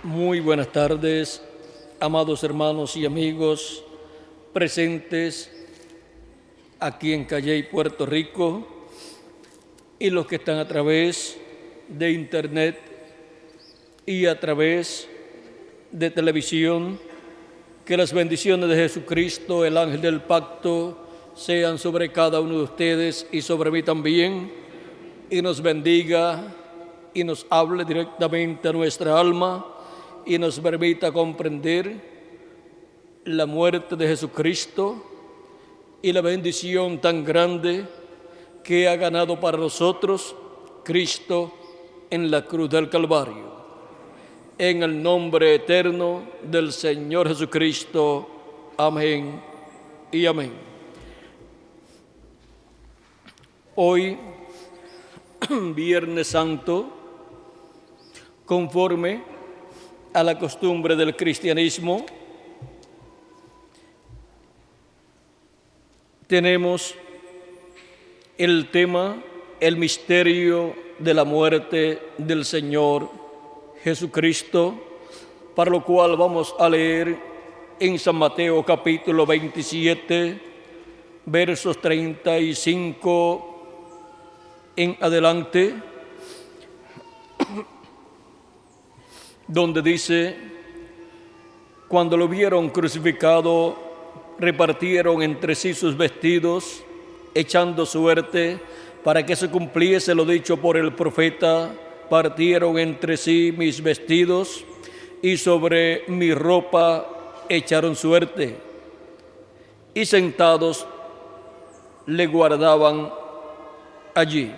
Muy buenas tardes, amados hermanos y amigos presentes aquí en Calley, Puerto Rico, y los que están a través de internet y a través de televisión. Que las bendiciones de Jesucristo, el ángel del pacto, sean sobre cada uno de ustedes y sobre mí también, y nos bendiga y nos hable directamente a nuestra alma y nos permita comprender la muerte de Jesucristo y la bendición tan grande que ha ganado para nosotros Cristo en la cruz del Calvario. En el nombre eterno del Señor Jesucristo. Amén y amén. Hoy, Viernes Santo, conforme a la costumbre del cristianismo, tenemos el tema, el misterio de la muerte del Señor Jesucristo, para lo cual vamos a leer en San Mateo capítulo 27, versos 35 en adelante, donde dice: cuando lo vieron crucificado, repartieron entre sí sus vestidos, echando suerte para que se cumpliese lo dicho por el profeta: partieron entre sí mis vestidos y sobre mi ropa echaron suerte. Y sentados le guardaban allí.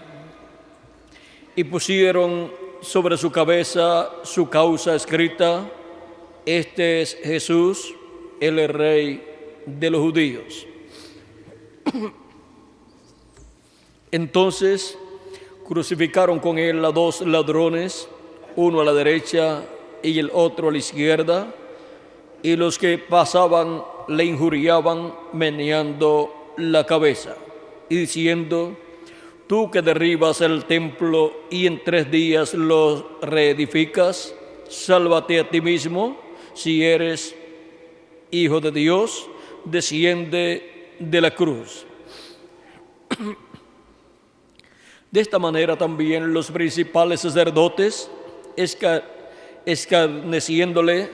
Y pusieron sobre su cabeza su causa escrita: este es Jesús, el Rey de los judíos. Entonces crucificaron con él a dos ladrones, uno a la derecha y el otro a la izquierda, y los que pasaban le injuriaban meneando la cabeza y diciendo: tú que derribas el templo y en 3 días lo reedificas, sálvate a ti mismo. Si eres Hijo de Dios, desciende de la cruz. De esta manera también los principales sacerdotes, escarneciéndole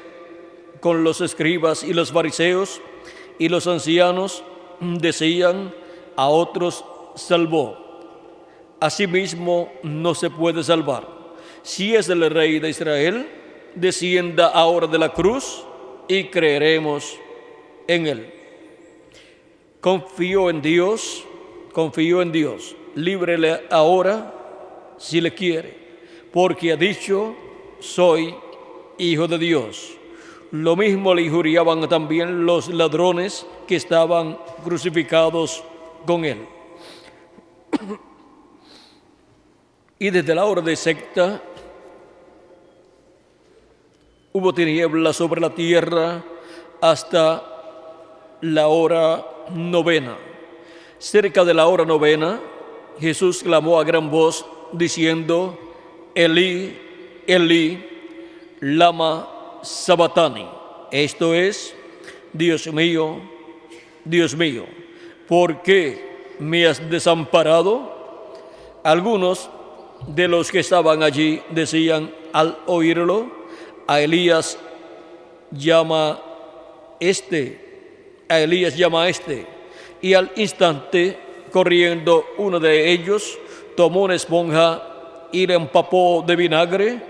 con los escribas y los fariseos y los ancianos, decían: a otros salvó, a sí mismo no se puede salvar. Si es el Rey de Israel, descienda ahora de la cruz y creeremos en él. Confío en Dios, líbrele ahora si le quiere, porque ha dicho: soy Hijo de Dios. Lo mismo le injuriaban también los ladrones que estaban crucificados con él. Y desde la hora de sexta hubo tinieblas sobre la tierra hasta la hora novena. Cerca de la hora novena, Jesús clamó a gran voz diciendo: Elí, Elí, lama sabactani. Esto es: Dios mío, ¿por qué me has desamparado? Algunos de los que estaban allí decían al oírlo: a Elías llama este. Y al instante, corriendo, uno de ellos tomó una esponja y la empapó de vinagre,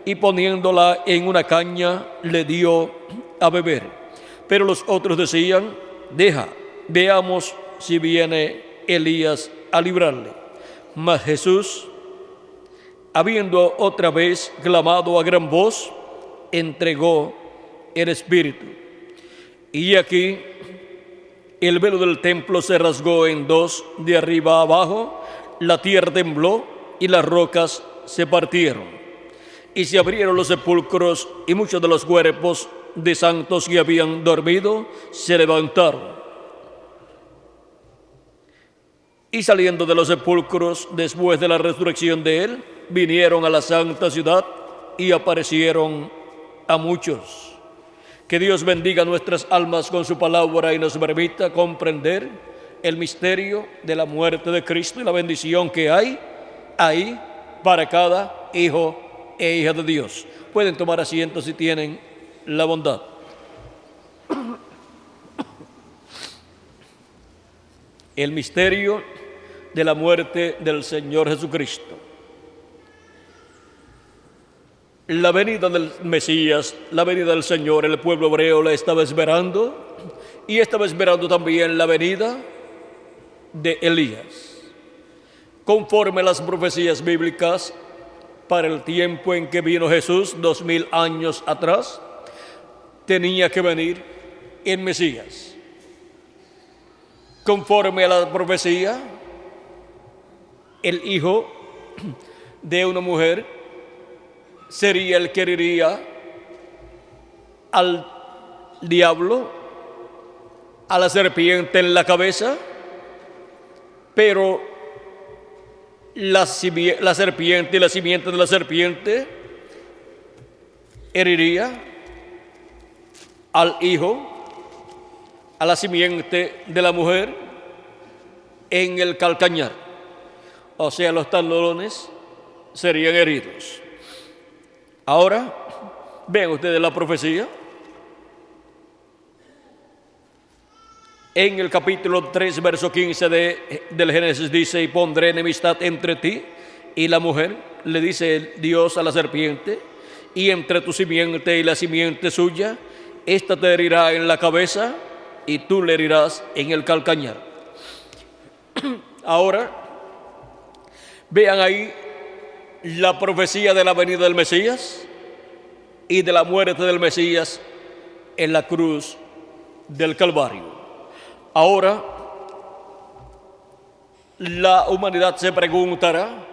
y poniéndola en una caña le dio a beber. Pero los otros decían: deja, veamos si viene Elías a librarle. Mas Jesús, habiendo otra vez clamado a gran voz, entregó el Espíritu. Y aquí el velo del templo se rasgó en dos, de arriba a abajo, la tierra tembló y las rocas se partieron. Y se abrieron los sepulcros, y muchos de los cuerpos de santos que habían dormido se levantaron. Y saliendo de los sepulcros después de la resurrección de él, vinieron a la santa ciudad y aparecieron a muchos. Que Dios bendiga nuestras almas con su palabra y nos permita comprender el misterio de la muerte de Cristo y la bendición que hay ahí para cada hijo e hija de Dios. Pueden tomar asiento si tienen la bondad. El misterio de la muerte del Señor Jesucristo. La venida del Mesías, la venida del Señor, el pueblo hebreo la estaba esperando y estaba esperando también la venida de Elías. Conforme a las profecías bíblicas, para el tiempo en que vino Jesús, 2000 años atrás, tenía que venir el Mesías. Conforme a la profecía, el hijo de una mujer sería el que heriría al diablo, a la serpiente en la cabeza, pero la serpiente y la simiente de la serpiente heriría al hijo, a la simiente de la mujer en el calcañar. O sea, los talones serían heridos. Ahora, vean ustedes la profecía. En el capítulo 3, verso 15 del Génesis dice: y pondré enemistad entre ti y la mujer, le dice Dios a la serpiente, y entre tu simiente y la simiente suya, esta te herirá en la cabeza y tú le herirás en el calcañar. Ahora, vean ahí la profecía de la venida del Mesías y de la muerte del Mesías en la cruz del Calvario. Ahora, la humanidad se preguntará: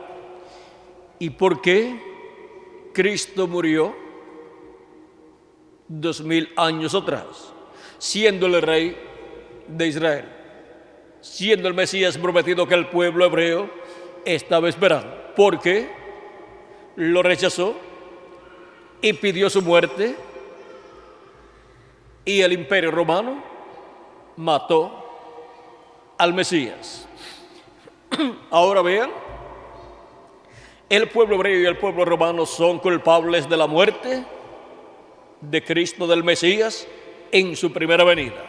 ¿y por qué Cristo murió 2000 años atrás, siendo el rey de Israel, siendo el Mesías prometido que el pueblo hebreo estaba esperando? ¿Por qué lo rechazó y pidió su muerte? Y el Imperio Romano mató al Mesías. Ahora vean, el pueblo hebreo y el pueblo romano son culpables de la muerte de Cristo, del Mesías, en su primera venida.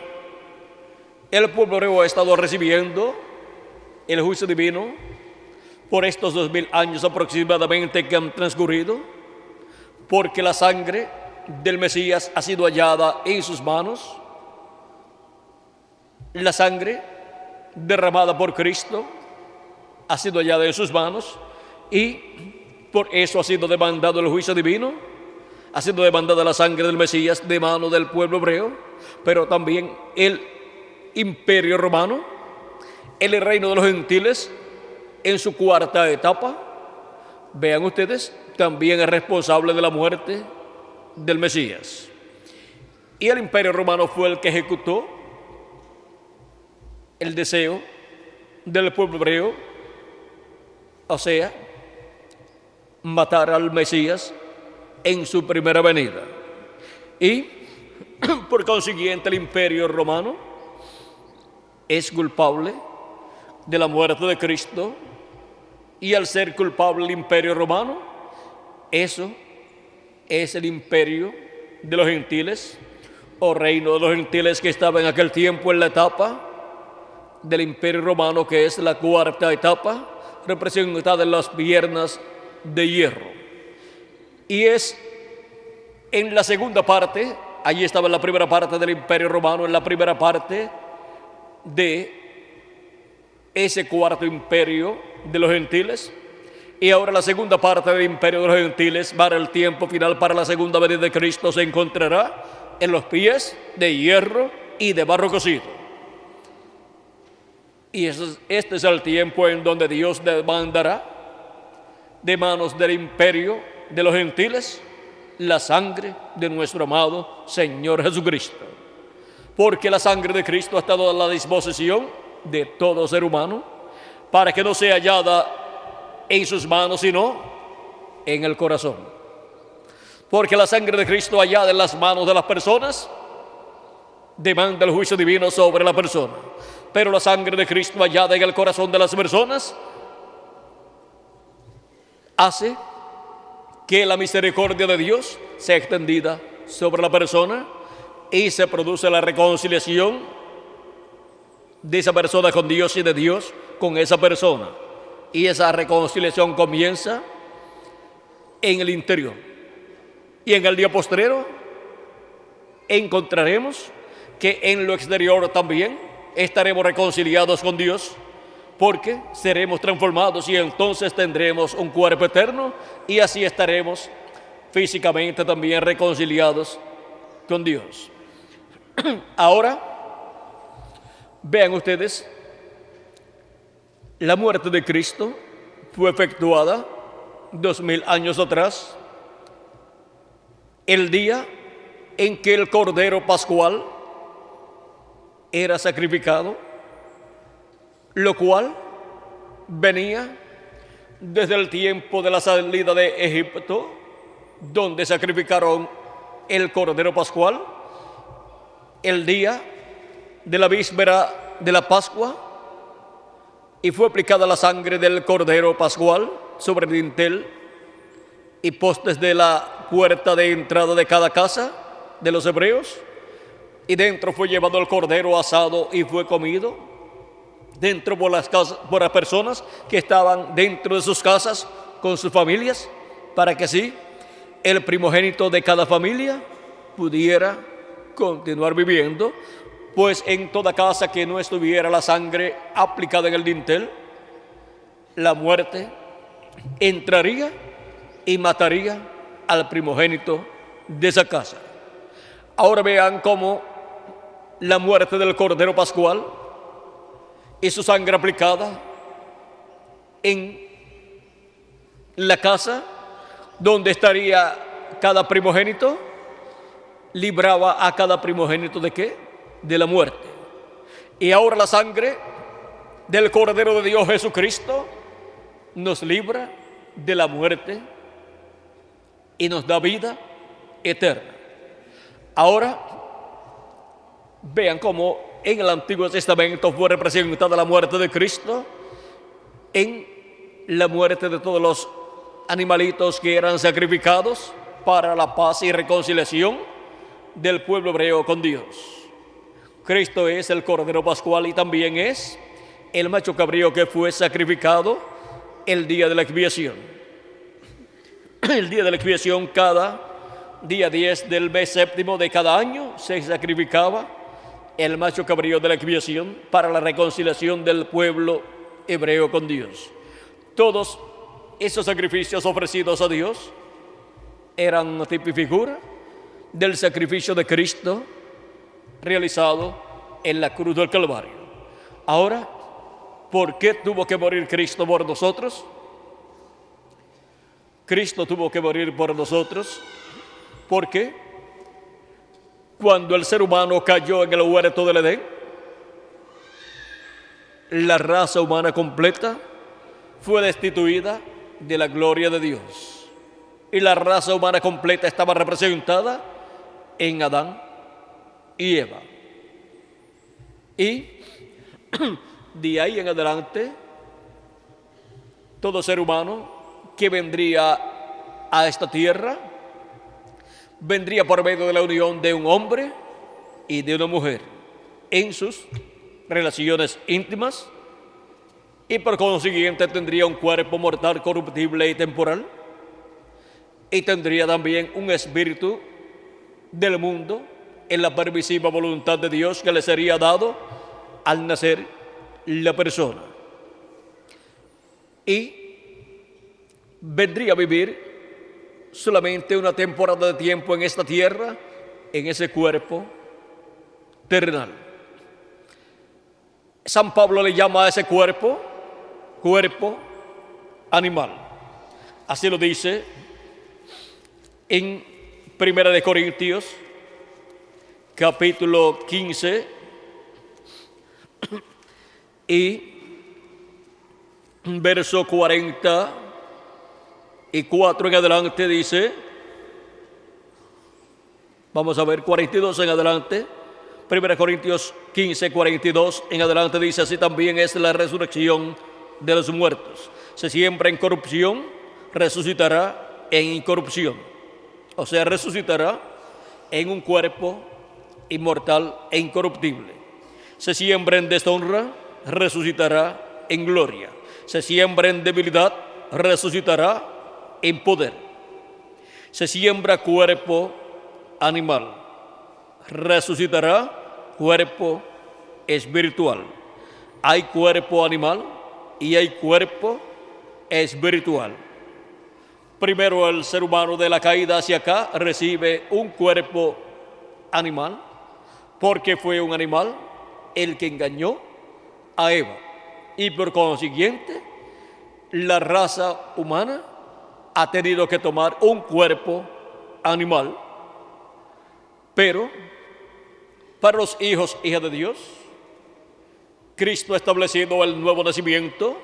El pueblo hebreo ha estado recibiendo el juicio divino por estos 2000 años aproximadamente que han transcurrido, porque la sangre del Mesías ha sido hallada en sus manos. La sangre derramada por Cristo ha sido hallada en sus manos y por eso ha sido demandado el juicio divino, ha sido demandada la sangre del Mesías de mano del pueblo hebreo, pero también el Imperio Romano, el reino de los gentiles, en su cuarta etapa, vean ustedes, también es responsable de la muerte del Mesías. Y el Imperio Romano fue el que ejecutó el deseo del pueblo hebreo, o sea, matar al Mesías en su primera venida. Y por consiguiente el Imperio Romano es culpable de la muerte de Cristo, y al ser culpable el Imperio Romano, eso es el imperio de los gentiles, o reino de los gentiles, que estaba en aquel tiempo en la etapa del Imperio Romano, que es la cuarta etapa, representada en las piernas de hierro. Y es en la segunda parte, allí estaba en la primera parte del Imperio Romano, en la primera parte de ese cuarto imperio de los gentiles, y ahora la segunda parte del imperio de los gentiles, para el tiempo final, para la segunda venida de Cristo, se encontrará en los pies de hierro y de barro cocido. Y este es el tiempo en donde Dios demandará de manos del imperio de los gentiles la sangre de nuestro amado Señor Jesucristo. Porque la sangre de Cristo ha estado a la disposición de todo ser humano, para que no sea hallada en sus manos, sino en el corazón. Porque la sangre de Cristo allá en las manos de las personas demanda el juicio divino sobre la persona. Pero la sangre de Cristo hallada en el corazón de las personas hace que la misericordia de Dios sea extendida sobre la persona y se produce la reconciliación de esa persona con Dios y de Dios con esa persona. Y esa reconciliación comienza en el interior. Y en el día postrero encontraremos que en lo exterior también estaremos reconciliados con Dios, porque seremos transformados y entonces tendremos un cuerpo eterno y así estaremos físicamente también reconciliados con Dios. Ahora, vean ustedes, la muerte de Cristo fue efectuada 2000 años atrás, el día en que el Cordero Pascual era sacrificado, lo cual venía desde el tiempo de la salida de Egipto, donde sacrificaron el Cordero Pascual, el día de la víspera de la Pascua, y fue aplicada la sangre del Cordero Pascual sobre el dintel y postes de la puerta de entrada de cada casa de los hebreos, y dentro fue llevado el cordero asado y fue comido dentro por las personas que estaban dentro de sus casas con sus familias, para que así el primogénito de cada familia pudiera continuar viviendo, pues en toda casa que no estuviera la sangre aplicada en el dintel, la muerte entraría y mataría al primogénito de esa casa. Ahora vean cómo la muerte del Cordero Pascual y su sangre aplicada en la casa donde estaría cada primogénito, libraba a cada primogénito ¿de qué? De la muerte. Y ahora la sangre del Cordero de Dios Jesucristo nos libra de la muerte y nos da vida eterna. Ahora, vean cómo en el Antiguo Testamento fue representada la muerte de Cristo en la muerte de todos los animalitos que eran sacrificados para la paz y reconciliación del pueblo hebreo con Dios. Cristo es el Cordero Pascual y también es el macho cabrío que fue sacrificado el día de la expiación. El día de la expiación, cada día 10 del mes séptimo de cada año, se sacrificaba el macho cabrío de la expiación para la reconciliación del pueblo hebreo con Dios. Todos esos sacrificios ofrecidos a Dios eran una tipo y figura del sacrificio de Cristo realizado en la cruz del Calvario. Ahora, ¿por qué tuvo que morir Cristo por nosotros? Cristo tuvo que morir por nosotros porque cuando el ser humano cayó en el huerto del Edén, la raza humana completa fue destituida de la gloria de Dios. Y la raza humana completa estaba representada en Adán y Eva. Y de ahí en adelante, todo ser humano que vendría a esta tierra vendría por medio de la unión de un hombre y de una mujer en sus relaciones íntimas, y por consiguiente tendría un cuerpo mortal, corruptible y temporal, y tendría también un espíritu del mundo en la permisiva voluntad de Dios que le sería dado al nacer la persona, y vendría a vivir solamente una temporada de tiempo en esta tierra, en ese cuerpo terrenal. San Pablo le llama a ese cuerpo animal. Así lo dice en 1 Corintios capítulo 15 y verso 44 en adelante, dice: Vamos a ver 42 en adelante. 1 Corintios 15, 42 en adelante dice: así también es la resurrección de los muertos. Se siembra en corrupción, resucitará en incorrupción. O sea, resucitará en un cuerpo inmortal e incorruptible. Se siembra en deshonra, resucitará en gloria. Se siembra en debilidad, resucitará en poder. Se siembra cuerpo animal, resucitará cuerpo espiritual. Hay cuerpo animal y hay cuerpo espiritual. Primero, el ser humano de la caída hacia acá recibe un cuerpo animal, porque fue un animal el que engañó a Eva. Y por consiguiente, la raza humana ha tenido que tomar un cuerpo animal. Pero para los hijos, hijas de Dios, Cristo ha establecido el nuevo nacimiento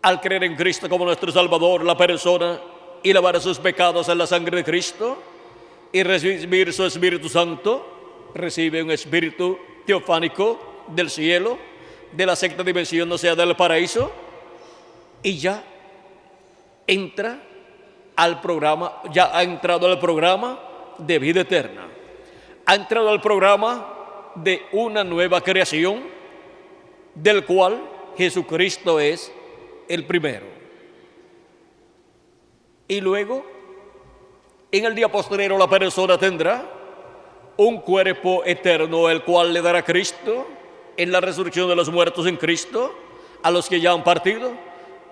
al creer en Cristo como nuestro Salvador, la persona, y lavar sus pecados en la sangre de Cristo y recibir su Espíritu Santo. Recibe un espíritu teofánico del cielo, de la sexta dimensión, o sea, del paraíso, y ya entra al programa, ya ha entrado al programa de vida eterna. Ha entrado al programa de una nueva creación, del cual Jesucristo es el primero. Y luego, en el día postrero, la persona tendrá un cuerpo eterno, el cual le dará Cristo en la resurrección de los muertos en Cristo, a los que ya han partido,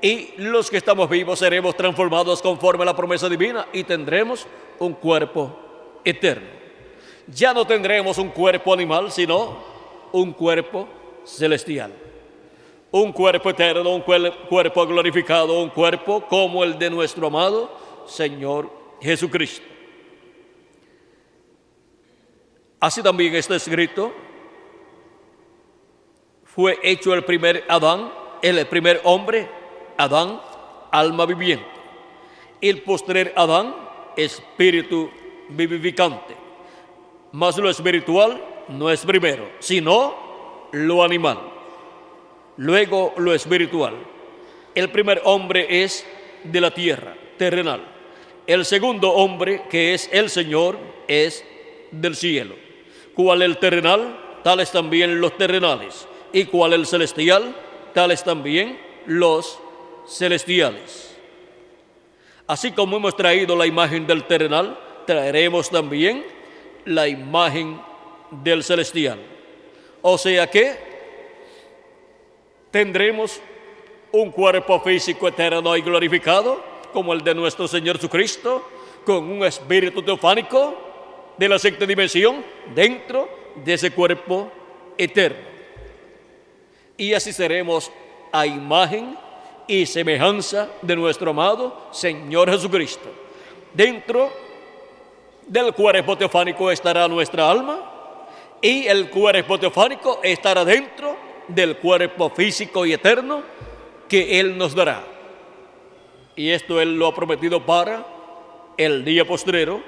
y los que estamos vivos seremos transformados conforme a la promesa divina y tendremos un cuerpo eterno. Ya no tendremos un cuerpo animal, sino un cuerpo celestial. Un cuerpo eterno, un cuerpo glorificado, un cuerpo como el de nuestro amado Señor Jesucristo. Así también está escrito: fue hecho el primer Adán, el primer hombre, Adán, alma viviente. El postrer Adán, espíritu vivificante. Mas lo espiritual no es primero, sino lo animal. Luego lo espiritual. El primer hombre es de la tierra, terrenal. El segundo hombre, que es el Señor, es del cielo. Cual el terrenal, tales también los terrenales. Y cual el celestial, tales también los celestiales. Así como hemos traído la imagen del terrenal, traeremos también la imagen del celestial. O sea que tendremos un cuerpo físico eterno y glorificado, como el de nuestro Señor Jesucristo, con un espíritu teofánico de la sexta dimensión dentro de ese cuerpo eterno. Y así seremos a imagen y semejanza de nuestro amado Señor Jesucristo. Dentro del cuerpo teofánico estará nuestra alma, y el cuerpo teofánico estará dentro del cuerpo físico y eterno que Él nos dará. Y esto Él lo ha prometido para el día postrero,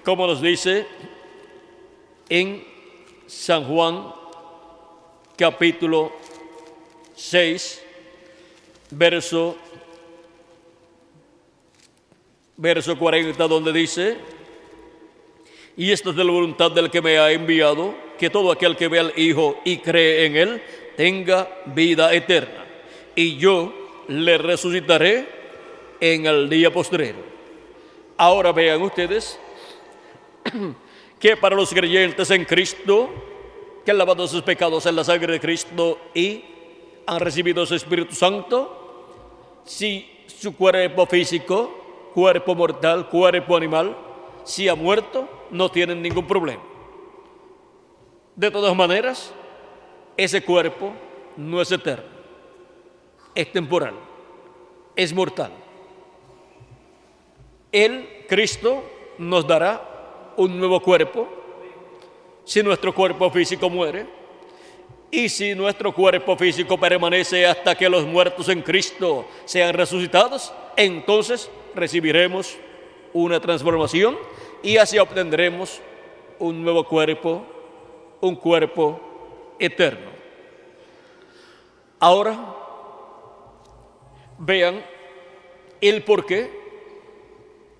como nos dice en San Juan capítulo 6, verso 40, donde dice: y esta es de la voluntad del que me ha enviado, que todo aquel que ve al Hijo y cree en Él tenga vida eterna, y yo le resucitaré en el día postrero. Ahora vean ustedes que para los creyentes en Cristo, que han lavado sus pecados en la sangre de Cristo y han recibido su Espíritu Santo, si su cuerpo físico, cuerpo mortal, cuerpo animal, si ha muerto, no tienen ningún problema. De todas maneras, ese cuerpo no es eterno, es temporal, es mortal. Él, Cristo, nos dará un nuevo cuerpo si nuestro cuerpo físico muere, y si nuestro cuerpo físico permanece hasta que los muertos en Cristo sean resucitados, entonces recibiremos una transformación y así obtendremos un nuevo cuerpo, un cuerpo eterno. Ahora, vean el por qué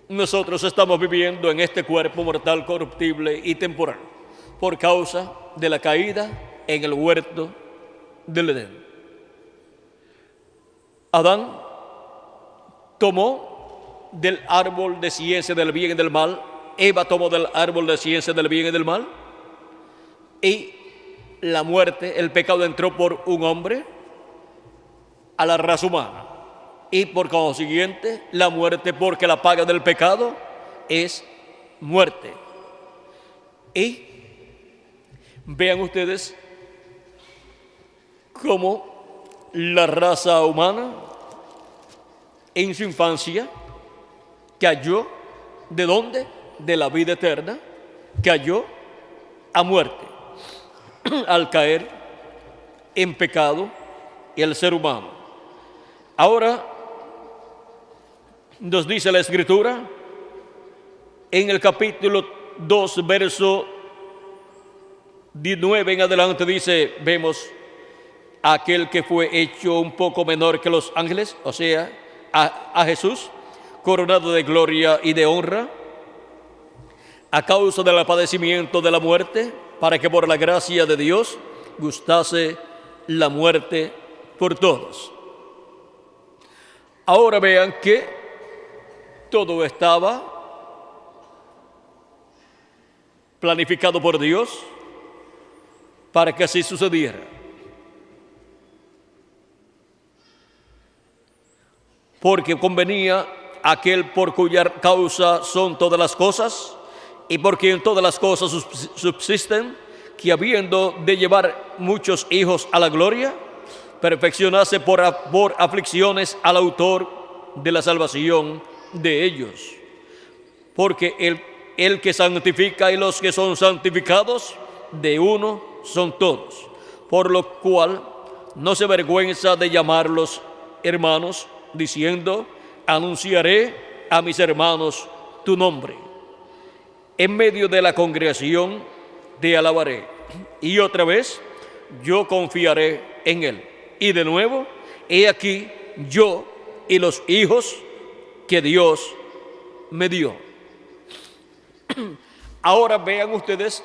nosotros estamos viviendo en este cuerpo mortal, corruptible y temporal, por causa de la caída en el huerto del Edén. Adán tomó del árbol de ciencia del bien y del mal, Eva tomó del árbol de ciencia del bien y del mal, y la muerte, el pecado entró por un hombre a la raza humana, y por consiguiente la muerte, porque la paga del pecado es muerte. Y vean ustedes cómo la raza humana en su infancia cayó, ¿de dónde? De la vida eterna, cayó a muerte al caer en pecado el ser humano. Ahora nos dice la Escritura en el capítulo 2, verso 19 en adelante, dice, vemos aquel que fue hecho un poco menor que los ángeles, o sea, a Jesús, coronado de gloria y de honra, a causa del padecimiento de la muerte, para que por la gracia de Dios gustase la muerte por todos. Ahora vean que todo estaba planificado por Dios para que así sucediera. Porque convenía aquel por cuya causa son todas las cosas, y por quien todas las cosas subsisten, que habiendo de llevar muchos hijos a la gloria, perfeccionase por aflicciones al autor de la salvación de ellos. Porque el que santifica y los que son santificados, de uno son todos. Por lo cual no se avergüenza de llamarlos hermanos, diciendo, anunciaré a mis hermanos tu nombre. En medio de la congregación te alabaré, y otra vez yo confiaré en él. Y de nuevo, he aquí yo y los hijos que Dios me dio. Ahora vean ustedes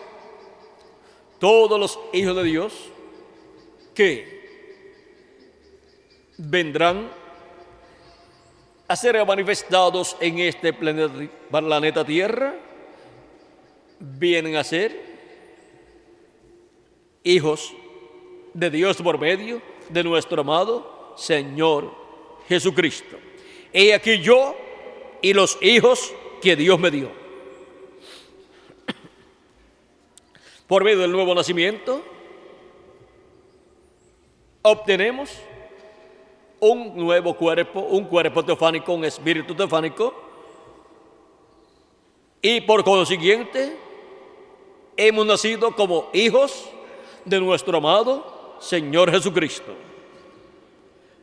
todos los hijos de Dios que vendrán a ser manifestados en este planeta Tierra, vienen a ser hijos de Dios por medio de nuestro amado Señor Jesucristo. He aquí yo y los hijos que Dios me dio. Por medio del nuevo nacimiento, obtenemos un nuevo cuerpo, un cuerpo teofánico, un espíritu teofánico, y por consiguiente hemos nacido como hijos de nuestro amado Señor Jesucristo.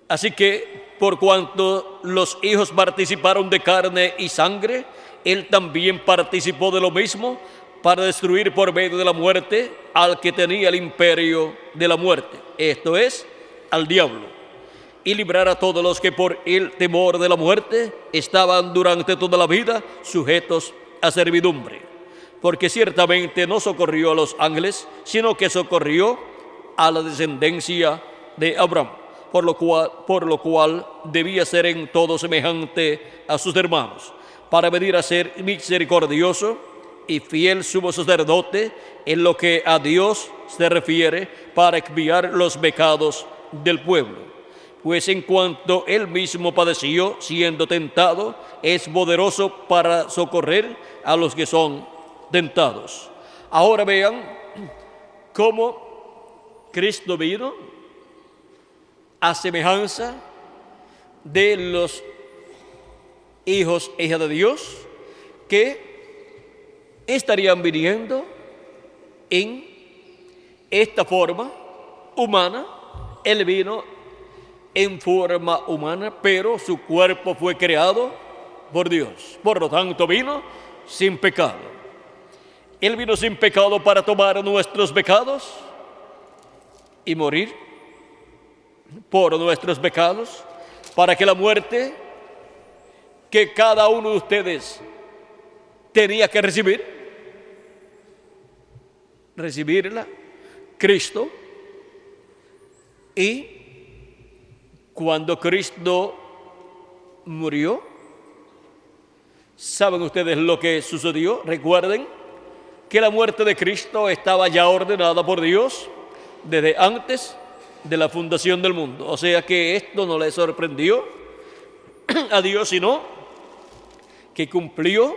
Así que, por cuanto los hijos participaron de carne y sangre, Él también participó de lo mismo, para destruir por medio de la muerte al que tenía el imperio de la muerte, esto es, al diablo, y librar a todos los que por el temor de la muerte estaban durante toda la vida sujetos a servidumbre. Porque ciertamente no socorrió a los ángeles, sino que socorrió a la descendencia de Abraham, por lo cual debía ser en todo semejante a sus hermanos, para venir a ser misericordioso y fiel sumo sacerdote en lo que a Dios se refiere, para expiar los pecados del pueblo. Pues en cuanto él mismo padeció siendo tentado, es poderoso para socorrer a los que son tentados. Ahora vean cómo Cristo vino a semejanza de los hijos e hijas de Dios que estarían viniendo en esta forma humana. Él vino en forma humana, pero su cuerpo fue creado por Dios. Por lo tanto, vino sin pecado. Él vino sin pecado para tomar nuestros pecados y morir por nuestros pecados, para que la muerte que cada uno de ustedes tenía que recibirla Cristo. Y cuando Cristo murió, ¿saben ustedes lo que sucedió? Recuerden que la muerte de Cristo estaba ya ordenada por Dios desde antes de la fundación del mundo. O sea que esto no le sorprendió a Dios, sino que cumplió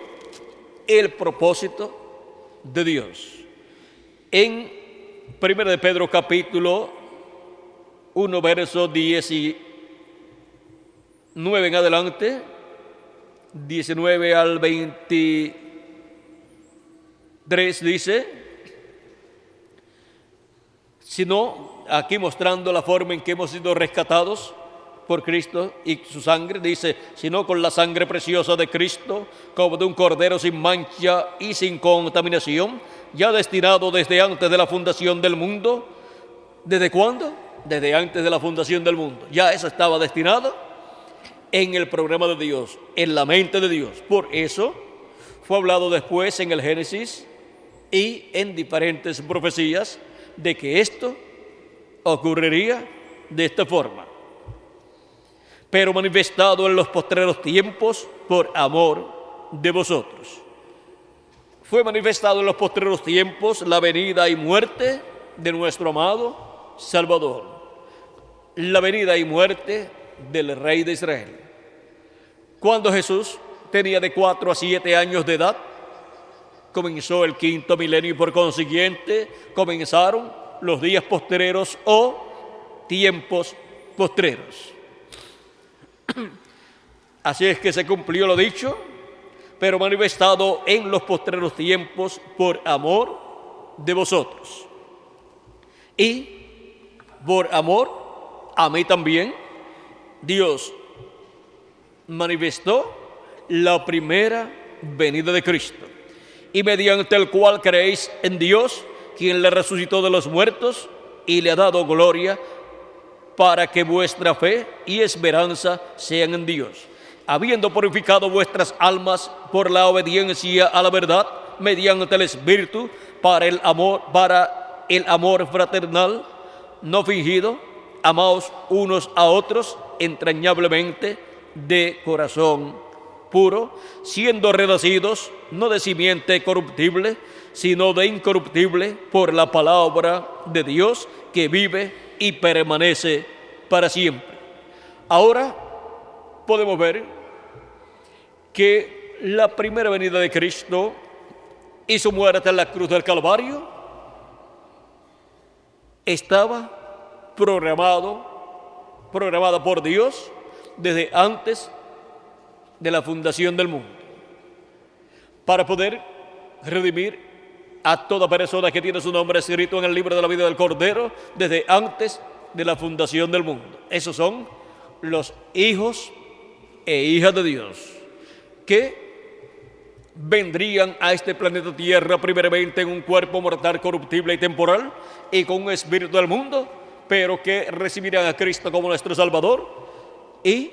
el propósito de Dios. En 1 de Pedro capítulo 1, verso 19 en adelante, 19 al 23 dice, sino aquí mostrando la forma en que hemos sido rescatados por Cristo y su sangre, dice, sino con la sangre preciosa de Cristo, como de un cordero sin mancha y sin contaminación, ya destinado desde antes de la fundación del mundo. ¿Desde cuándo? Desde antes de la fundación del mundo. Ya eso estaba destinado en el programa de Dios, en la mente de Dios. Por eso fue hablado después en el Génesis y en diferentes profecías de que esto ocurriría de esta forma. Pero manifestado en los postreros tiempos por amor de vosotros. Fue manifestado en los postreros tiempos la venida y muerte de nuestro amado Salvador. La venida y muerte del Rey de Israel. Cuando Jesús tenía de 4 a 7 años de edad, comenzó el 5.º milenio y por consiguiente comenzaron los días postreros o tiempos postreros. Así es que se cumplió lo dicho, pero manifestado en los postreros tiempos por amor de vosotros. Y por amor a mí también, Dios manifestó la primera venida de Cristo, y mediante el cual creéis en Dios, quien le resucitó de los muertos y le ha dado gloria, para que vuestra fe y esperanza sean en Dios, habiendo purificado vuestras almas por la obediencia a la verdad, mediante el Espíritu, para el amor fraternal, no fingido, amaos unos a otros entrañablemente de corazón puro, siendo renacidos no de simiente corruptible, sino de incorruptible, por la palabra de Dios que vive y permanece para siempre. Ahora podemos ver que la primera venida de Cristo y su muerte en la cruz del Calvario estaba programada por Dios desde antes de la fundación del mundo, para poder redimir a toda persona que tiene su nombre escrito en el libro de la vida del Cordero desde antes de la fundación del mundo. Esos son los hijos e hijas de Dios, que vendrían a este planeta Tierra primeramente en un cuerpo mortal, corruptible y temporal, y con un espíritu del mundo, pero que recibirán a Cristo como nuestro Salvador y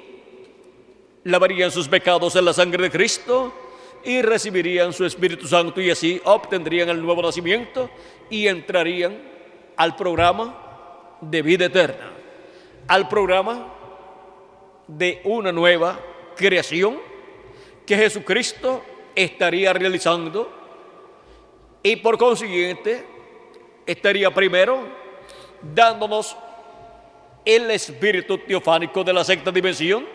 lavarían sus pecados en la sangre de Cristo y recibirían su Espíritu Santo, y así obtendrían el nuevo nacimiento y entrarían al programa de vida eterna, al programa de una nueva creación que Jesucristo estaría realizando, y por consiguiente estaría primero dándonos el espíritu teofánico de la sexta dimensión,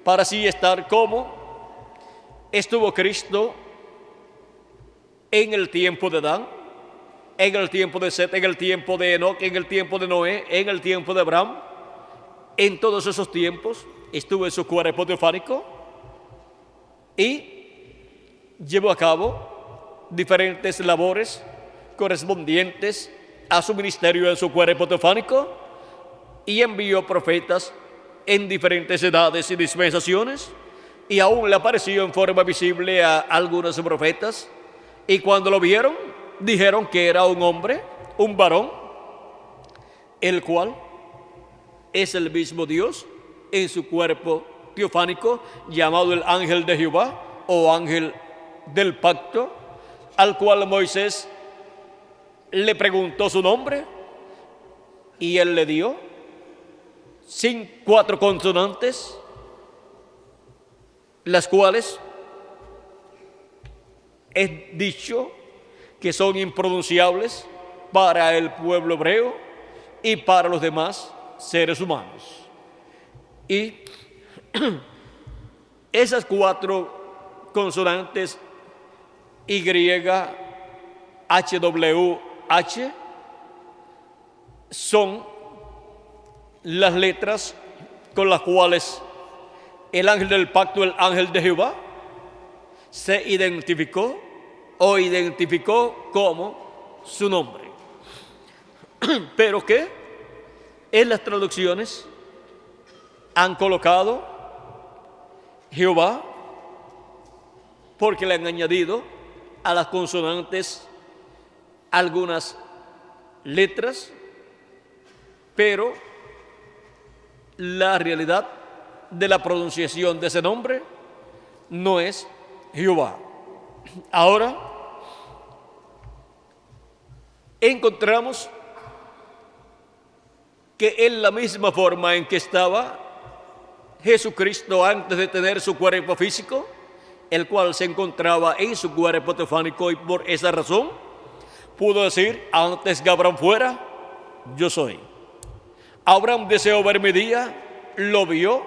para así estar como estuvo Cristo en el tiempo de Adán, en el tiempo de Set, en el tiempo de Enoc, en el tiempo de Noé, en el tiempo de Abraham. En todos esos tiempos estuvo en su cuerpo teofánico y llevó a cabo diferentes labores correspondientes a su ministerio en su cuerpo teofánico, y envió profetas en diferentes edades y dispensaciones, y aún le apareció en forma visible a algunos profetas, y cuando lo vieron, dijeron que era un hombre, un varón, el cual es el mismo Dios en su cuerpo teofánico, llamado el ángel de Jehová o ángel del pacto, al cual Moisés le preguntó su nombre y él le dio 4 consonantes, las cuales es dicho que son impronunciables para el pueblo hebreo y para los demás seres humanos. Y esas 4 consonantes YHWH son las letras con las cuales el ángel del pacto, el ángel de Jehová, se identificó como su nombre. Pero que en las traducciones han colocado Jehová porque le han añadido a las consonantes algunas letras, pero la realidad de la pronunciación de ese nombre no es Jehová. Ahora encontramos que en la misma forma en que estaba Jesucristo antes de tener su cuerpo físico, el cual se encontraba en su cuerpo teofánico, y por esa razón pudo decir: antes que Abraham fuera, yo soy. Abraham deseó ver mi día, lo vio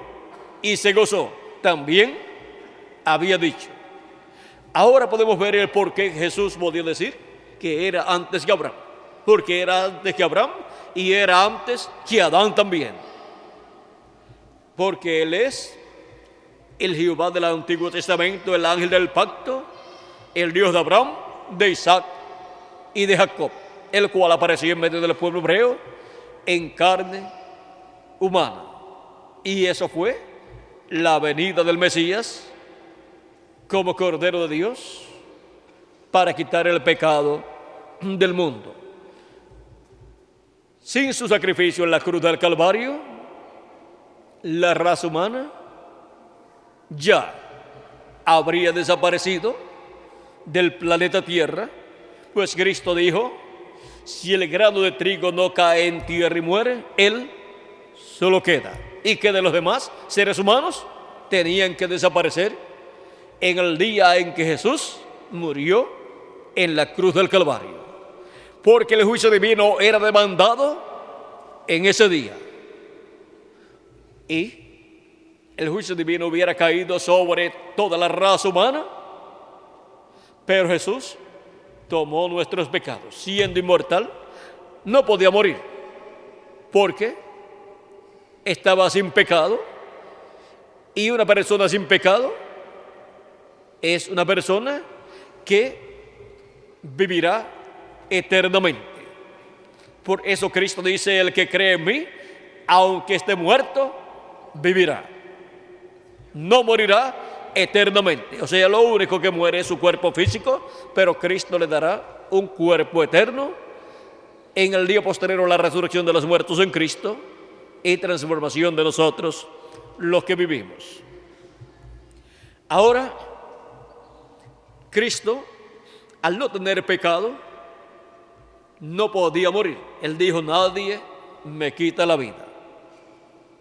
y se gozó. También había dicho. Ahora podemos ver el por qué Jesús podía decir que era antes que Abraham. Porque era antes que Abraham y era antes que Adán también. Porque Él es el Jehová del Antiguo Testamento, el ángel del pacto, el Dios de Abraham, de Isaac y de Jacob, el cual apareció en medio del pueblo hebreo en carne humana. Y eso fue la venida del Mesías como Cordero de Dios para quitar el pecado del mundo. Sin su sacrificio en la cruz del Calvario, la raza humana ya habría desaparecido del planeta Tierra, pues Cristo dijo: si el grano de trigo no cae en tierra y muere, él solo queda. Y que de los demás seres humanos tenían que desaparecer en el día en que Jesús murió en la cruz del Calvario, porque el juicio divino era demandado en ese día, y el juicio divino hubiera caído sobre toda la raza humana, pero Jesús tomó nuestros pecados. Siendo inmortal, no podía morir, porque estaba sin pecado, y una persona sin pecado es una persona que vivirá eternamente. Por eso Cristo dice: el que cree en mí, aunque esté muerto, vivirá. No morirá eternamente. O sea, lo único que muere es su cuerpo físico, pero Cristo le dará un cuerpo eterno en el día posterior a la resurrección de los muertos en Cristo y transformación de nosotros, los que vivimos. Ahora, Cristo, al no tener pecado, no podía morir. Él dijo: nadie me quita la vida.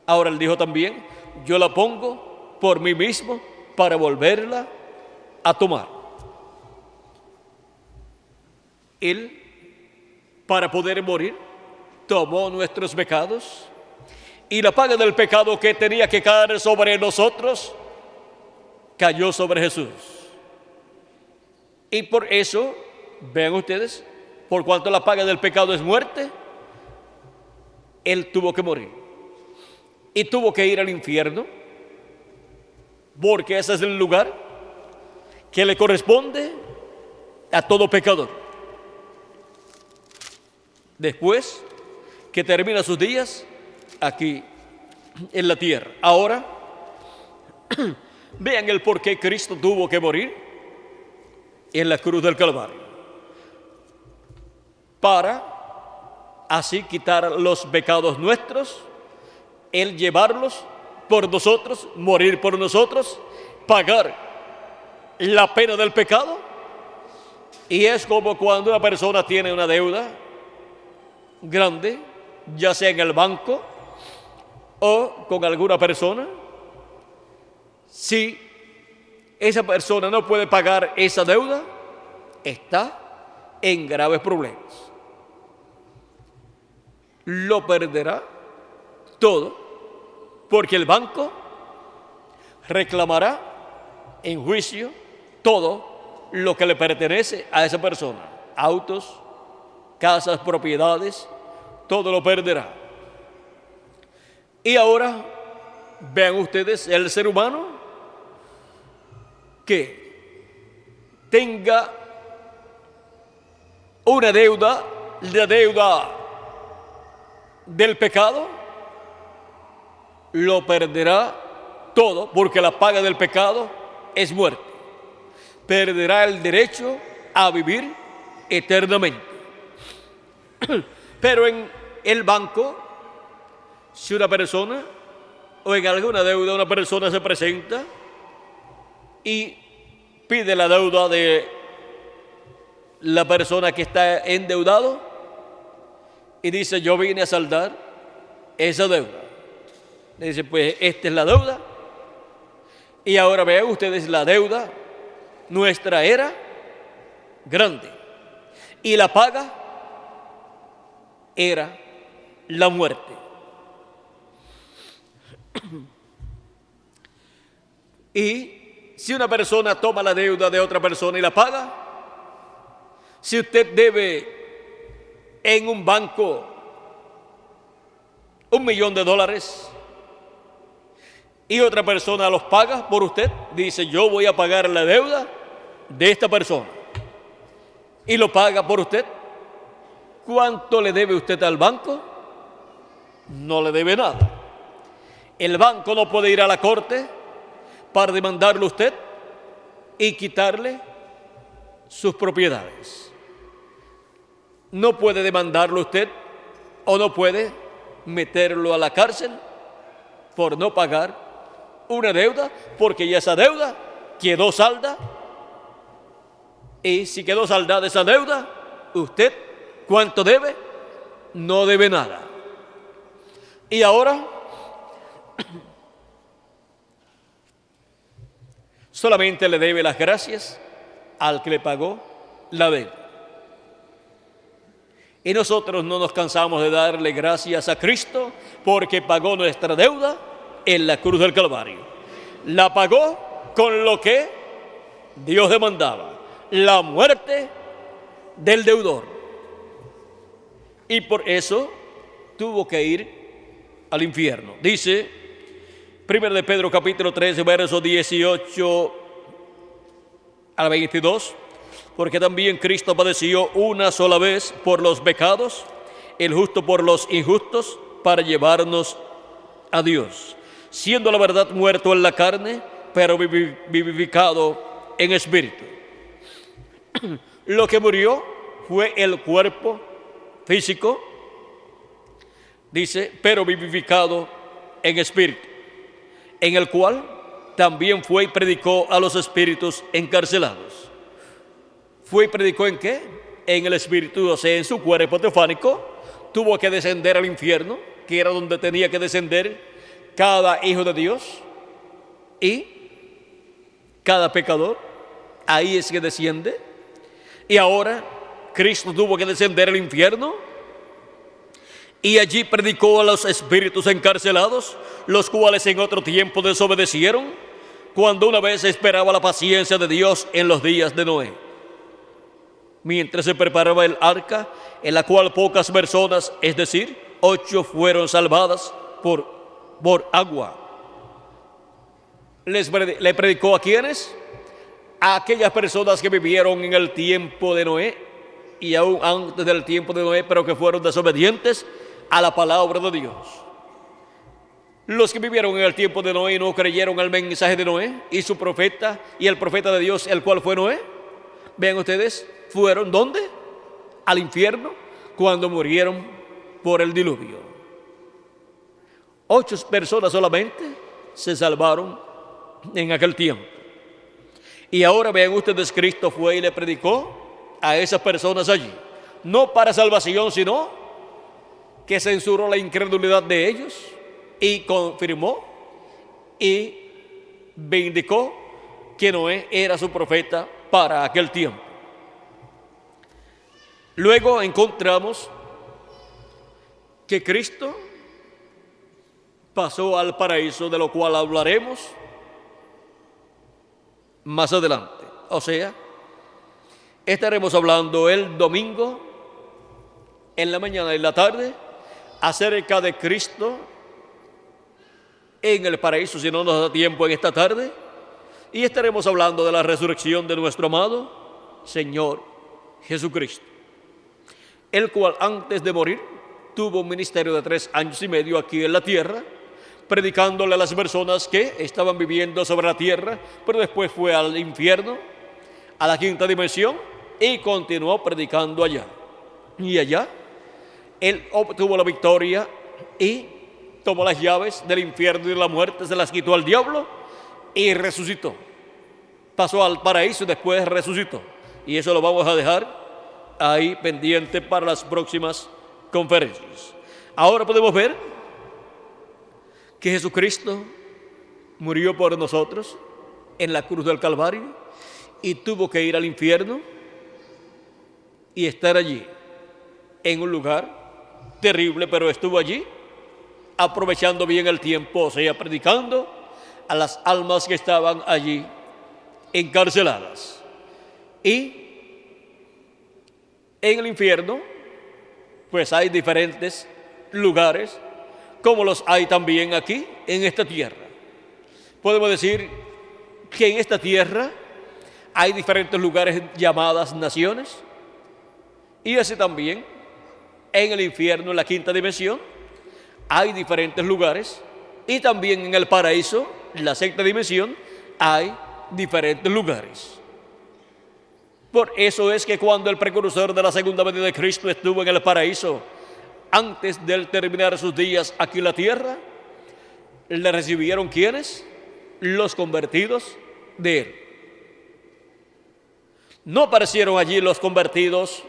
Ahora él dijo también: yo la pongo por mí mismo para volverla a tomar. Él, para poder morir, tomó nuestros pecados, y la paga del pecado que tenía que caer sobre nosotros cayó sobre Jesús. Y por eso, vean ustedes, por cuanto la paga del pecado es muerte, Él tuvo que morir y tuvo que ir al infierno, porque ese es el lugar que le corresponde a todo pecador. Después que termina sus días aquí en la tierra. Ahora, Vean el por qué Cristo tuvo que morir en la cruz del Calvario. Para así quitar los pecados nuestros, Él llevarlos por nosotros, morir por nosotros, pagar la pena del pecado. Y es como cuando una persona tiene una deuda grande, ya sea en el banco o con alguna persona. Si esa persona no puede pagar esa deuda, está en graves problemas. Lo perderá todo, porque el banco reclamará en juicio todo lo que le pertenece a esa persona. Autos, casas, propiedades, todo lo perderá. Y ahora vean ustedes el ser humano que tenga una deuda, la deuda del pecado, lo perderá todo, porque la paga del pecado es muerte. Perderá el derecho a vivir eternamente. Pero en el banco, si una persona o en alguna deuda una persona se presenta y pide la deuda de la persona que está endeudado y dice: yo vine a saldar esa deuda. Le dice: pues esta es la deuda. Y ahora vean ustedes, la deuda nuestra era grande y la paga era la muerte. Y si una persona toma la deuda de otra persona y la paga, si usted debe en un banco $1.000.000 y otra persona los paga por usted, dice: yo voy a pagar la deuda de esta persona, y lo paga por usted, ¿cuánto le debe usted al banco? No le debe nada. El banco no puede ir a la corte para demandarle a usted y quitarle sus propiedades. No puede demandarlo usted, o no puede meterlo a la cárcel por no pagar una deuda, porque ya esa deuda quedó salda. Y si quedó saldada esa deuda, usted, ¿cuánto debe? No debe nada. Y ahora solamente le debe las gracias al que le pagó la deuda. Y nosotros no nos cansamos de darle gracias a Cristo porque pagó nuestra deuda en la cruz del Calvario. La pagó con lo que Dios demandaba: la muerte del deudor. Y por eso tuvo que ir al infierno. Dice 1 de Pedro capítulo 3, versos 18 al 22: porque también Cristo padeció una sola vez por los pecados, el justo por los injustos, para llevarnos a Dios, siendo la verdad muerto en la carne, pero vivificado en espíritu. Lo que murió fue el cuerpo físico, dice, pero vivificado en espíritu, en el cual también fue y predicó a los espíritus encarcelados. ¿Fue y predicó en qué? En el espíritu, o sea, en su cuerpo teofánico. Tuvo que descender al infierno, que era donde tenía que descender cada hijo de Dios y cada pecador. Ahí es que desciende. Y ahora Cristo tuvo que descender al infierno y allí predicó a los espíritus encarcelados, los cuales en otro tiempo desobedecieron, cuando una vez esperaba la paciencia de Dios en los días de Noé, mientras se preparaba el arca, en la cual pocas personas, es decir, 8, fueron salvadas por agua. ¿Le predicó a quiénes? A aquellas personas que vivieron en el tiempo de Noé y aún antes del tiempo de Noé, pero que fueron desobedientes a la palabra de Dios. Los que vivieron en el tiempo de Noé y no creyeron al mensaje de Noé y su profeta y el profeta de Dios, el cual fue Noé, vean ustedes, fueron ¿dónde? Al infierno cuando murieron por el diluvio. 8 personas solamente se salvaron en aquel tiempo. Y ahora vean ustedes, Cristo fue y le predicó a esas personas allí, no para salvación, sino que censuró la incredulidad de ellos y confirmó y vindicó que Noé era su profeta para aquel tiempo. Luego encontramos que Cristo pasó al paraíso, de lo cual hablaremos más adelante. O sea, estaremos hablando el domingo en la mañana y en la tarde acerca de Cristo en el paraíso, si no nos da tiempo en esta tarde, y estaremos hablando de la resurrección de nuestro amado Señor Jesucristo, el cual antes de morir tuvo un ministerio de 3 años y medio aquí en la tierra, predicándole a las personas que estaban viviendo sobre la tierra, pero después fue al infierno, a la 5ª dimensión, y continuó predicando allá. Y allá él obtuvo la victoria y tomó las llaves del infierno y de la muerte, se las quitó al diablo y resucitó. Pasó al paraíso y después resucitó. Y eso lo vamos a dejar ahí pendiente para las próximas conferencias. Ahora podemos ver que Jesucristo murió por nosotros en la cruz del Calvario y tuvo que ir al infierno y estar allí en un lugar terrible, pero estuvo allí aprovechando bien el tiempo, o sea, predicando a las almas que estaban allí encarceladas. Y en el infierno, pues hay diferentes lugares, como los hay también aquí en esta tierra. Podemos decir que en esta tierra hay diferentes lugares llamadas naciones, y así también en el infierno, en la 5ª dimensión, hay diferentes lugares, y también en el paraíso, en la 6ª dimensión, hay diferentes lugares. Por eso es que cuando el precursor de la segunda venida de Cristo estuvo en el paraíso, antes de él terminar sus días aquí en la tierra, le recibieron ¿quiénes? Los convertidos de él. No aparecieron allí los convertidos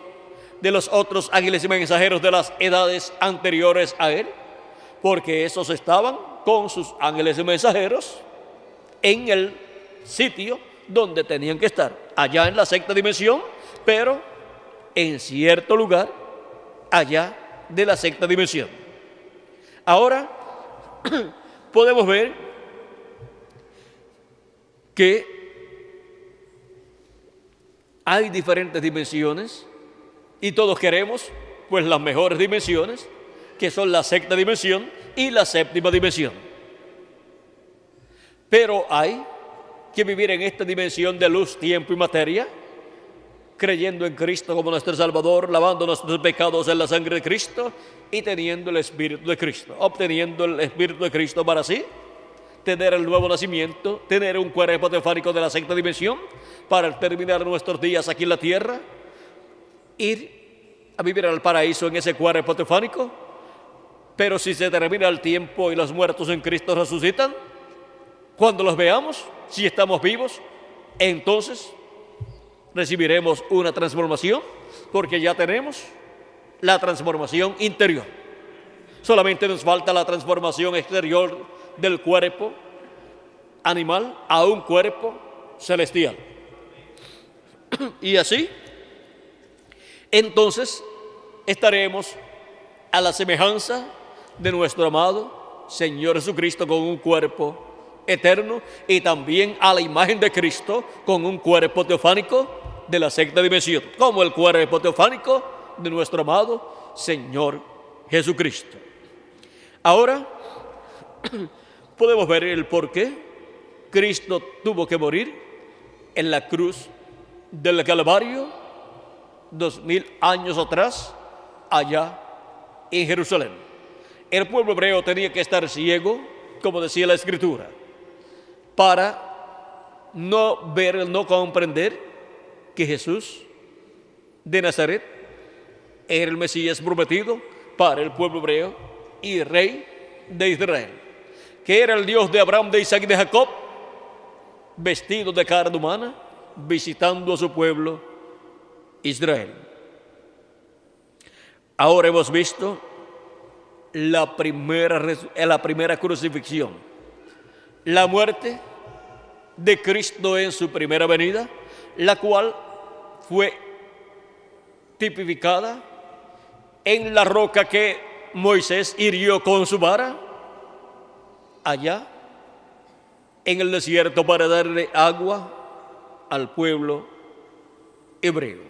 de los otros ángeles y mensajeros de las edades anteriores a él, porque esos estaban con sus ángeles y mensajeros en el sitio donde tenían que estar, allá en la 6ª dimensión, pero en cierto lugar allá de la 6ª dimensión. Ahora podemos ver que hay diferentes dimensiones y todos queremos pues las mejores dimensiones, que son la 6ª dimensión y la 7ª dimensión. Pero hay que vivir en esta dimensión de luz, tiempo y materia, creyendo en Cristo como nuestro Salvador, lavando nuestros pecados en la sangre de Cristo y teniendo el Espíritu de Cristo, obteniendo el Espíritu de Cristo para así tener el nuevo nacimiento, tener un cuerpo teofánico de la 6ª dimensión para terminar nuestros días aquí en la tierra, ir a vivir al paraíso en ese cuerpo teofánico. Pero si se termina el tiempo y los muertos en Cristo resucitan, cuando los veamos, si estamos vivos, entonces recibiremos una transformación, porque ya tenemos la transformación interior. Solamente nos falta la transformación exterior del cuerpo animal a un cuerpo celestial. Y así, entonces, estaremos a la semejanza de nuestro amado Señor Jesucristo con un cuerpo eterno y también a la imagen de Cristo con un cuerpo teofánico de la 6ª dimensión, como el cuerpo teofánico de nuestro amado Señor Jesucristo. Ahora podemos ver el por qué Cristo tuvo que morir en la cruz del Calvario 2000 años atrás, allá en Jerusalén. El pueblo hebreo tenía que estar ciego como decía la Escritura, para no ver, no comprender que Jesús de Nazaret era el Mesías prometido para el pueblo hebreo y rey de Israel, que era el Dios de Abraham, de Isaac y de Jacob, vestido de carne humana, visitando a su pueblo Israel. Ahora hemos visto la primera crucifixión, la muerte de Cristo en su primera venida, la cual fue tipificada en la roca que Moisés hirió con su vara allá en el desierto para darle agua al pueblo hebreo.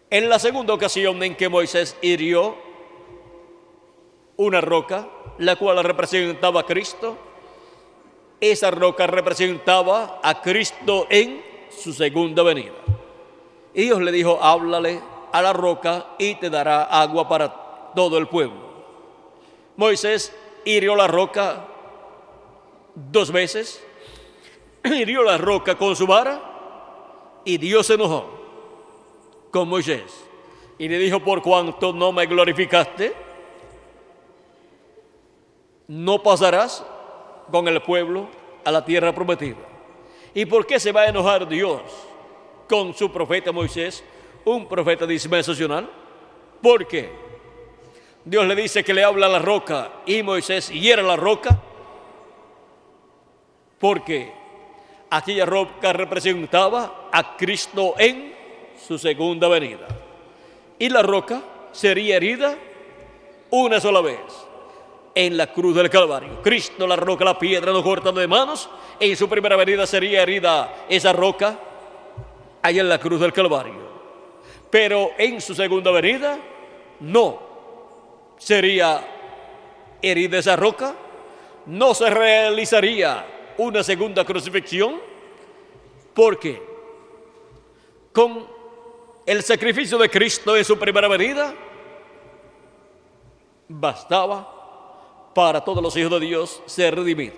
En la segunda ocasión en que Moisés hirió una roca, la cual representaba a Cristo, esa roca representaba a Cristo en su segunda venida. Y Dios le dijo: háblale a la roca y te dará agua para todo el pueblo. Moisés hirió la roca 2 veces, hirió la roca con su vara, y Dios se enojó con Moisés y le dijo: por cuanto no me glorificaste, no pasarás con el pueblo a la tierra prometida. ¿Y por qué se va a enojar Dios con su profeta Moisés, un profeta dispensacional? Porque Dios le dice que le habla a la roca y Moisés hiera la roca, porque aquella roca representaba a Cristo en su segunda venida, y la roca sería herida una sola vez en la cruz del Calvario. Cristo, la roca, la piedra no corta de manos. En su primera venida sería herida esa roca allá en la cruz del Calvario, pero en su segunda venida no sería herida esa roca, no se realizaría una segunda crucifixión, porque con el sacrificio de Cristo en su primera venida bastaba para todos los hijos de Dios ser redimidos.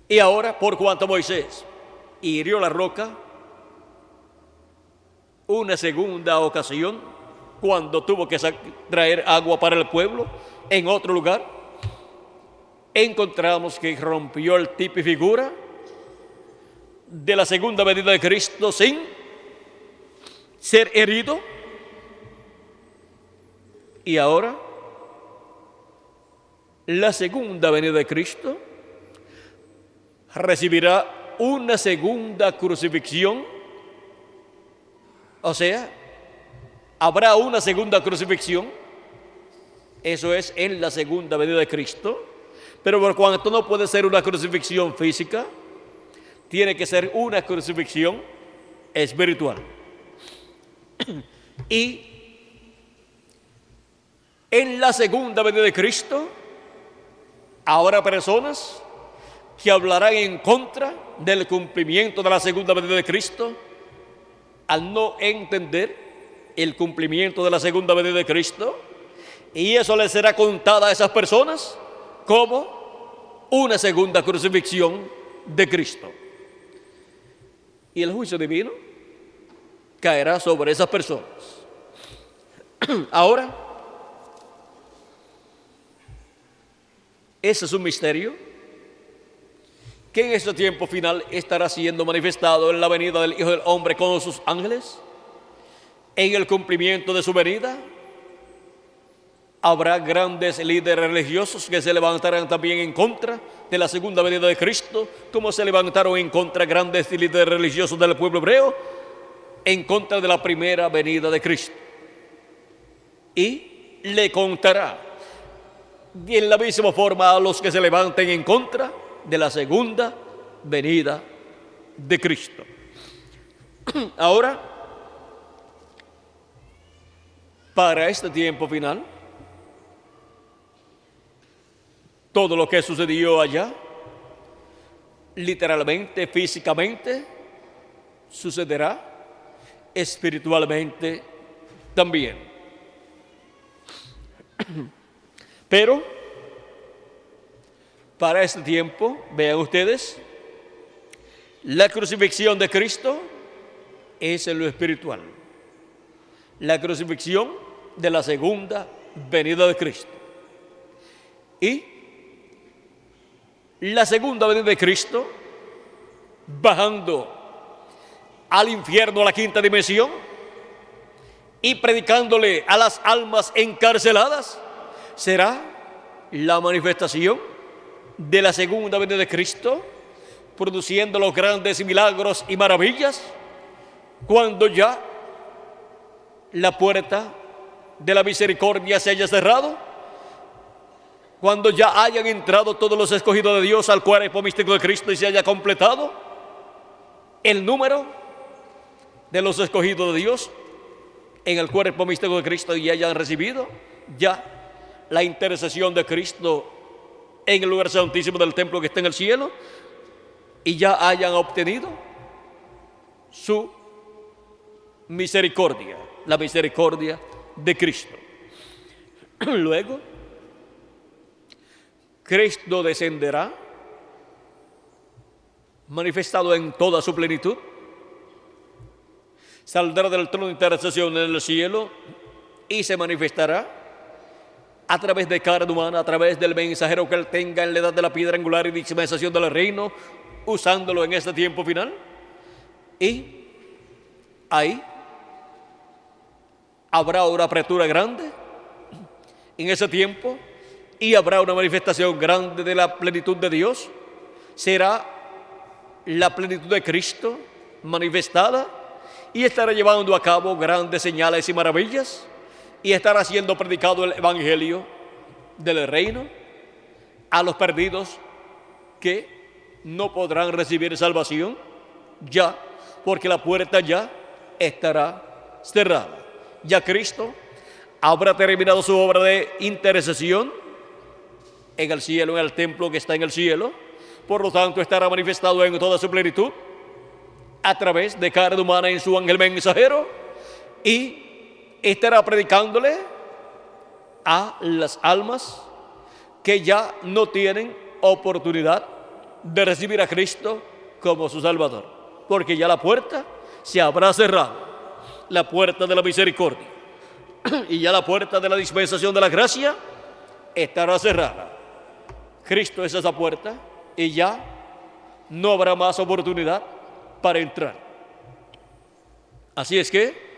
Y ahora, por cuanto Moisés hirió la roca una segunda ocasión, cuando tuvo que traer agua para el pueblo en otro lugar, encontramos que rompió el tipo y figura de la segunda venida de Cristo sin ser herido. Y ahora la segunda venida de Cristo recibirá una segunda crucifixión, o sea, habrá una segunda crucifixión, eso es en la segunda venida de Cristo, pero por cuanto no puede ser una crucifixión física, tiene que ser una crucifixión espiritual. Y en la segunda venida de Cristo habrá personas que hablarán en contra del cumplimiento de la segunda venida de Cristo, al no entender el cumplimiento de la segunda venida de Cristo, y eso les será contada a esas personas como una segunda crucifixión de Cristo. Y el juicio divino caerá sobre esas personas. Ahora, ese es un misterio que en este tiempo final estará siendo manifestado en la venida del Hijo del Hombre con sus ángeles. En el cumplimiento de su venida habrá grandes líderes religiosos que se levantarán también en contra de la segunda venida de Cristo, como se levantaron en contra grandes líderes religiosos del pueblo hebreo en contra de la primera venida de Cristo. Y le contará en la misma forma a los que se levanten en contra de la segunda venida de Cristo. Ahora, para este tiempo final, todo lo que sucedió allá, literalmente, físicamente, sucederá espiritualmente también. Pero para este tiempo, vean ustedes, la crucifixión de Cristo es en lo espiritual. La crucifixión de la segunda venida de Cristo. Y la segunda venida de Cristo, bajando al infierno, a la quinta dimensión, y predicándole a las almas encarceladas, será la manifestación de la segunda venida de Cristo, produciendo los grandes milagros y maravillas, cuando ya la puerta de la misericordia se haya cerrado, cuando ya hayan entrado todos los escogidos de Dios al cuerpo místico de Cristo y se haya completado el número de los escogidos de Dios en el cuerpo místico de Cristo y hayan recibido ya la intercesión de Cristo en el lugar santísimo del templo que está en el cielo y ya hayan obtenido su misericordia, la misericordia de Cristo. Luego, Cristo descenderá manifestado en toda su plenitud, saldrá del trono de intercesión en el cielo y se manifestará a través de carne humana, a través del mensajero que él tenga en la edad de la piedra angular y dispensación del reino, usándolo en este tiempo final. Y ahí habrá una apertura grande en ese tiempo y habrá una manifestación grande de la plenitud de Dios. Será la plenitud de Cristo manifestada y estará llevando a cabo grandes señales y maravillas y estará siendo predicado el evangelio del reino a los perdidos que no podrán recibir salvación ya, porque la puerta ya estará cerrada. Ya Cristo habrá terminado su obra de intercesión en el cielo, en el templo que está en el cielo. Por lo tanto, estará manifestado en toda su plenitud a través de carne humana en su ángel mensajero y estará predicándole a las almas que ya no tienen oportunidad de recibir a Cristo como su Salvador, porque ya la puerta se habrá cerrado, la puerta de la misericordia, y ya la puerta de la dispensación de la gracia estará cerrada. Cristo es esa puerta y ya no habrá más oportunidad para entrar. Así es que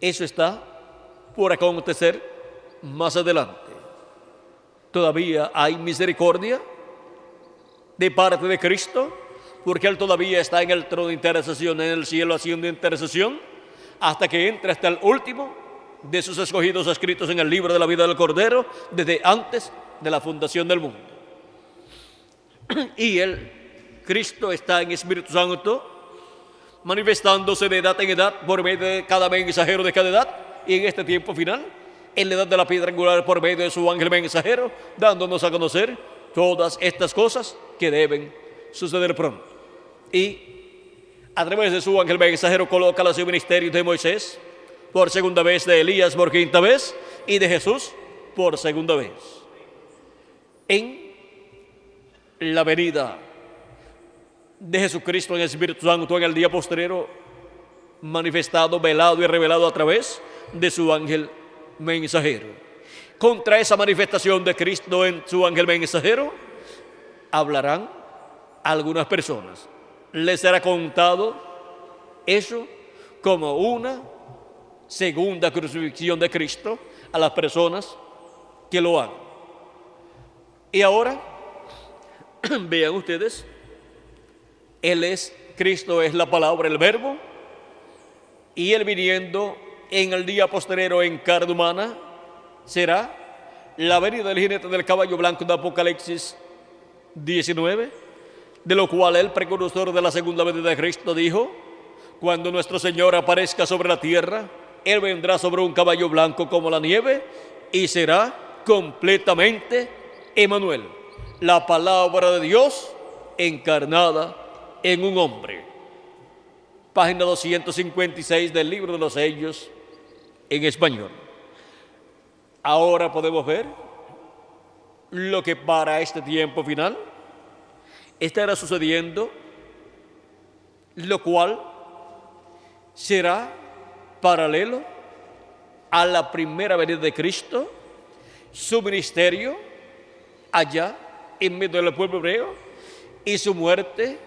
eso está por acontecer más adelante. Todavía hay misericordia de parte de Cristo, porque Él todavía está en el trono de intercesión en el cielo haciendo intercesión hasta que entre hasta el último de sus escogidos escritos en el libro de la vida del Cordero desde antes de la fundación del mundo. Y Cristo está en Espíritu Santo manifestándose de edad en edad por medio de cada mensajero de cada edad, y en este tiempo final en la edad de la piedra angular por medio de su ángel mensajero, dándonos a conocer todas estas cosas que deben suceder pronto. Y a través de su ángel mensajero coloca los ministerios de Moisés por segunda vez, de Elías por quinta vez y de Jesús por segunda vez. En la venida de Jesucristo en el Espíritu Santo en el día postrero, manifestado, velado y revelado a través de su ángel mensajero. Contra esa manifestación de Cristo en su ángel mensajero hablarán algunas personas. Les será contado eso como una segunda crucifixión de Cristo a las personas que lo hagan. Y ahora vean ustedes, Cristo es la palabra, el verbo, y Él viniendo en el día postrero en carne humana será la venida del jinete del caballo blanco de Apocalipsis 19, de lo cual el precursor de la segunda venida de Cristo dijo: cuando nuestro Señor aparezca sobre la tierra, Él vendrá sobre un caballo blanco como la nieve y será completamente Emmanuel, la palabra de Dios encarnada en un hombre. Página 256 del libro de los sellos en español. Ahora podemos ver lo que para este tiempo final estará sucediendo, lo cual será paralelo a la primera venida de Cristo, su ministerio allá en medio del pueblo hebreo y su muerte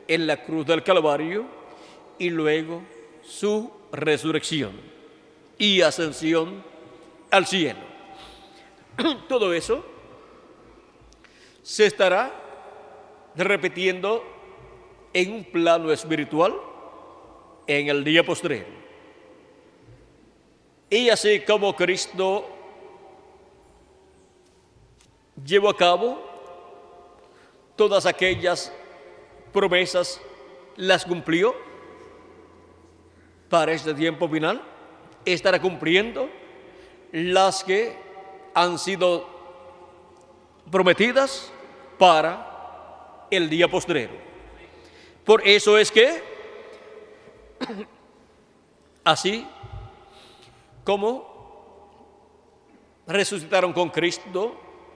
en la cruz del Calvario y luego su resurrección y ascensión al cielo. Todo eso se estará repitiendo en un plano espiritual en el día postrero. Y así como Cristo llevó a cabo todas aquellas promesas, las cumplió, para este tiempo final estará cumpliendo las que han sido prometidas para el día postrero. Por eso es que, así como resucitaron con Cristo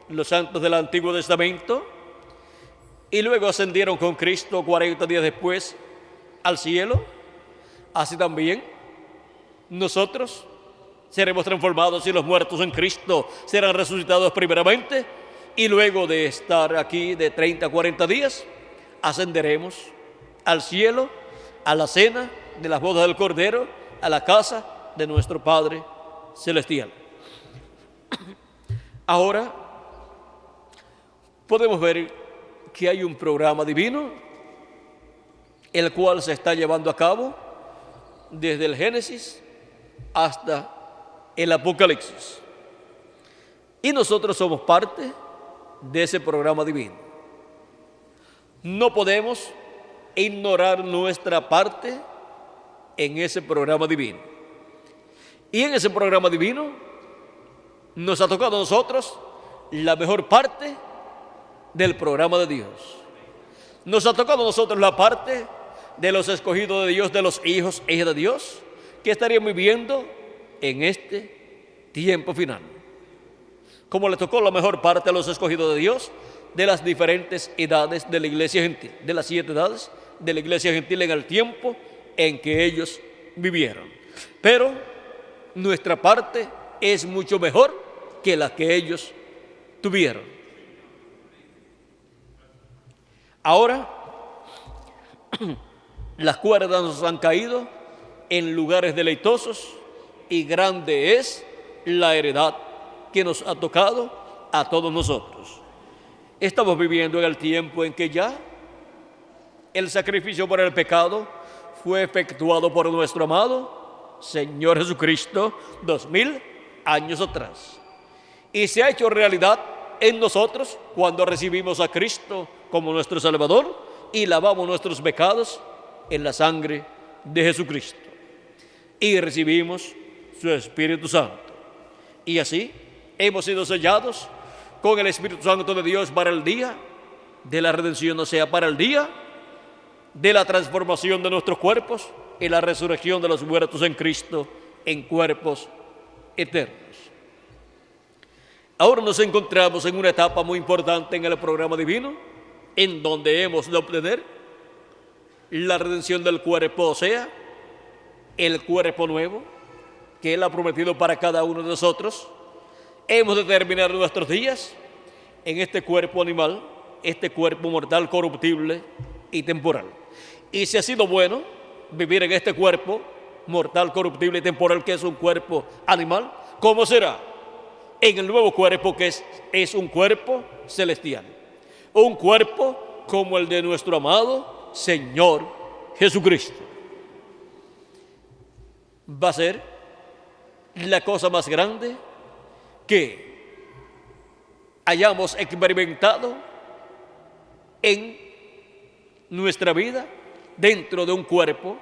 los santos del Antiguo Testamento y luego ascendieron con Cristo 40 días después al cielo, así también nosotros seremos transformados y los muertos en Cristo serán resucitados primeramente y luego de estar aquí de 30 a 40 días ascenderemos al cielo, a la cena de las bodas del Cordero, a la casa de nuestro Padre Celestial. Ahora podemos ver que hay un programa divino, el cual se está llevando a cabo desde el Génesis hasta el Apocalipsis. Y nosotros somos parte de ese programa divino. No podemos ignorar nuestra parte en ese programa divino. Y en ese programa divino nos ha tocado a nosotros la mejor parte del programa de Dios. Nos ha tocado a nosotros la parte de los escogidos de Dios, de los hijos e hijas de Dios, que estarían viviendo en este tiempo final. Como le tocó la mejor parte a los escogidos de Dios, de las diferentes edades de la iglesia gentil, de las 7 edades de la iglesia gentil en el tiempo en que ellos vivieron. Pero nuestra parte es mucho mejor que la que ellos tuvieron. Ahora, las cuerdas nos han caído en lugares deleitosos y grande es la heredad que nos ha tocado a todos nosotros. Estamos viviendo en el tiempo en que ya el sacrificio por el pecado fue efectuado por nuestro amado Señor Jesucristo 2000 años atrás. Y se ha hecho realidad en nosotros cuando recibimos a Cristo como nuestro Salvador y lavamos nuestros pecados en la sangre de Jesucristo. Y recibimos su Espíritu Santo. Y así hemos sido sellados con el Espíritu Santo de Dios para el día de la redención, o sea, para el día de la transformación de nuestros cuerpos y la resurrección de los muertos en Cristo en cuerpos eternos. Ahora nos encontramos en una etapa muy importante en el programa divino, en donde hemos de obtener la redención del cuerpo, o sea, el cuerpo nuevo que Él ha prometido para cada uno de nosotros. Hemos de terminar nuestros días en este cuerpo animal, este cuerpo mortal, corruptible y temporal. Y si ha sido bueno vivir en este cuerpo mortal, corruptible y temporal, que es un cuerpo animal, ¿cómo será en el nuevo cuerpo que es un cuerpo celestial? Un cuerpo como el de nuestro amado Señor Jesucristo. Va a ser la cosa más grande que hayamos experimentado en nuestra vida dentro de un cuerpo,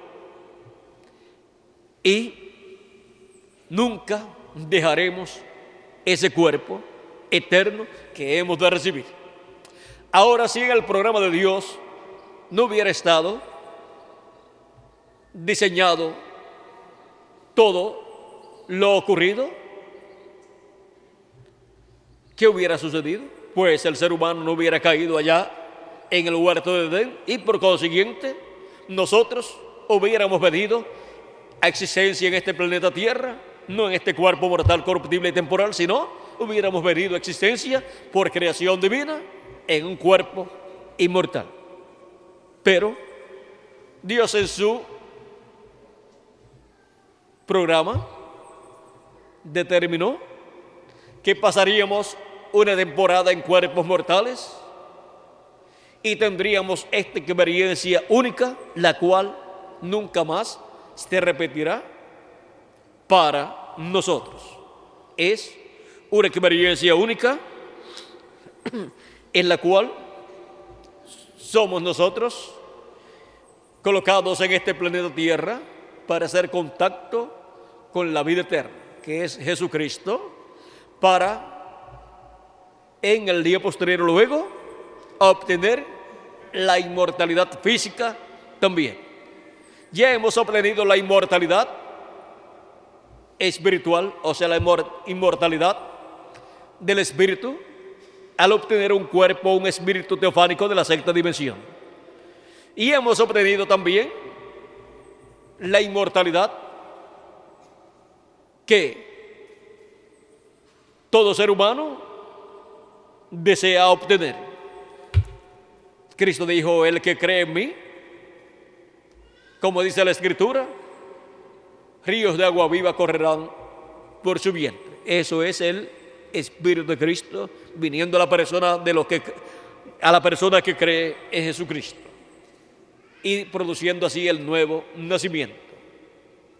y nunca dejaremos ese cuerpo eterno que hemos de recibir. Ahora, si en el programa de Dios no hubiera estado diseñado todo lo ocurrido, ¿qué hubiera sucedido? pues el ser humano no hubiera caído allá en el huerto de Edén y por consiguiente nosotros hubiéramos venido a existencia en este planeta Tierra, no en este cuerpo mortal, corruptible y temporal, sino hubiéramos venido a existencia por creación divina en un cuerpo inmortal. Pero Dios en su programa determinó que pasaríamos una temporada en cuerpos mortales y tendríamos esta experiencia única, la cual nunca más se repetirá para nosotros. Es una experiencia única en la cual somos nosotros colocados en este planeta Tierra para hacer contacto con la vida eterna, que es Jesucristo, para en el día posterior luego obtener la inmortalidad física también. Ya hemos obtenido la inmortalidad espiritual, o sea, la inmortalidad del espíritu, al obtener un cuerpo, un espíritu teofánico de la sexta dimensión. Y hemos obtenido también la inmortalidad que todo ser humano desea obtener. Cristo dijo: el que cree en mí, como dice la Escritura, ríos de agua viva correrán por su vientre. Eso es el Espíritu de Cristo viniendo a la persona a la persona que cree en Jesucristo y produciendo así el nuevo nacimiento.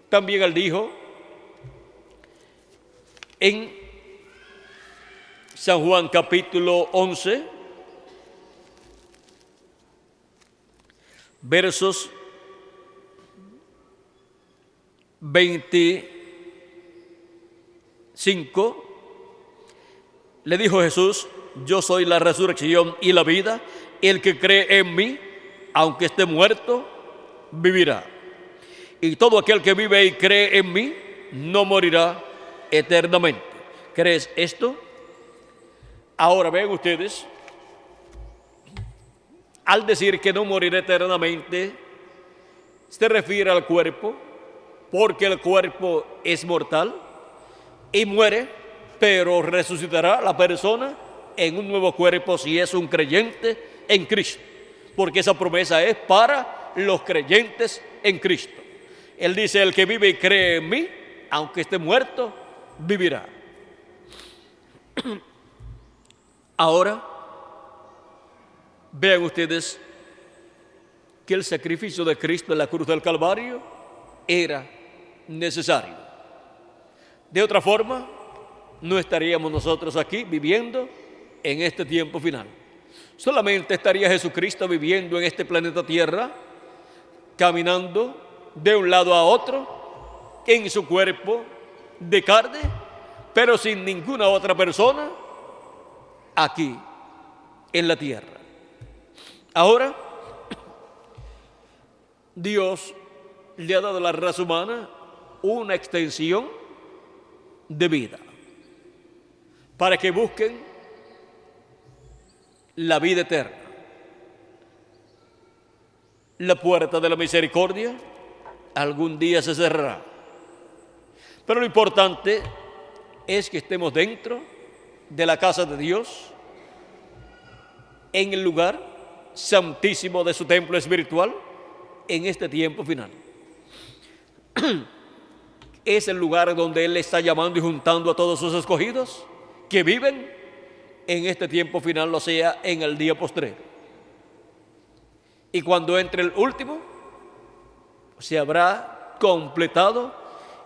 También él dijo en San Juan capítulo 11, versos 25, le dijo Jesús: yo soy la resurrección y la vida, el que cree en mí, aunque esté muerto, vivirá. Y todo aquel que vive y cree en mí, no morirá eternamente. ¿Crees esto? Ahora ven ustedes, al decir que no morirá eternamente, se refiere al cuerpo, porque el cuerpo es mortal y muere, pero resucitará la persona en un nuevo cuerpo si es un creyente en Cristo, porque esa promesa es para los creyentes en Cristo. Él dice: el que vive y cree en mí, aunque esté muerto, vivirá. Ahora, vean ustedes que el sacrificio de Cristo en la cruz del Calvario era necesario. De otra forma, no estaríamos nosotros aquí viviendo en este tiempo final. Solamente estaría Jesucristo viviendo en este planeta Tierra, caminando de un lado a otro en su cuerpo de carne, pero sin ninguna otra persona aquí en la tierra. Ahora, Dios le ha dado a la raza humana una extensión de vida para que busquen la vida eterna. La puerta de la misericordia algún día se cerrará, pero lo importante es que estemos dentro de la casa de Dios, en el lugar santísimo de su templo espiritual, en este tiempo final. Es el lugar donde Él está llamando y juntando a todos sus escogidos que viven en este tiempo final, o sea, en el día postrero. Y cuando entre el último, se habrá completado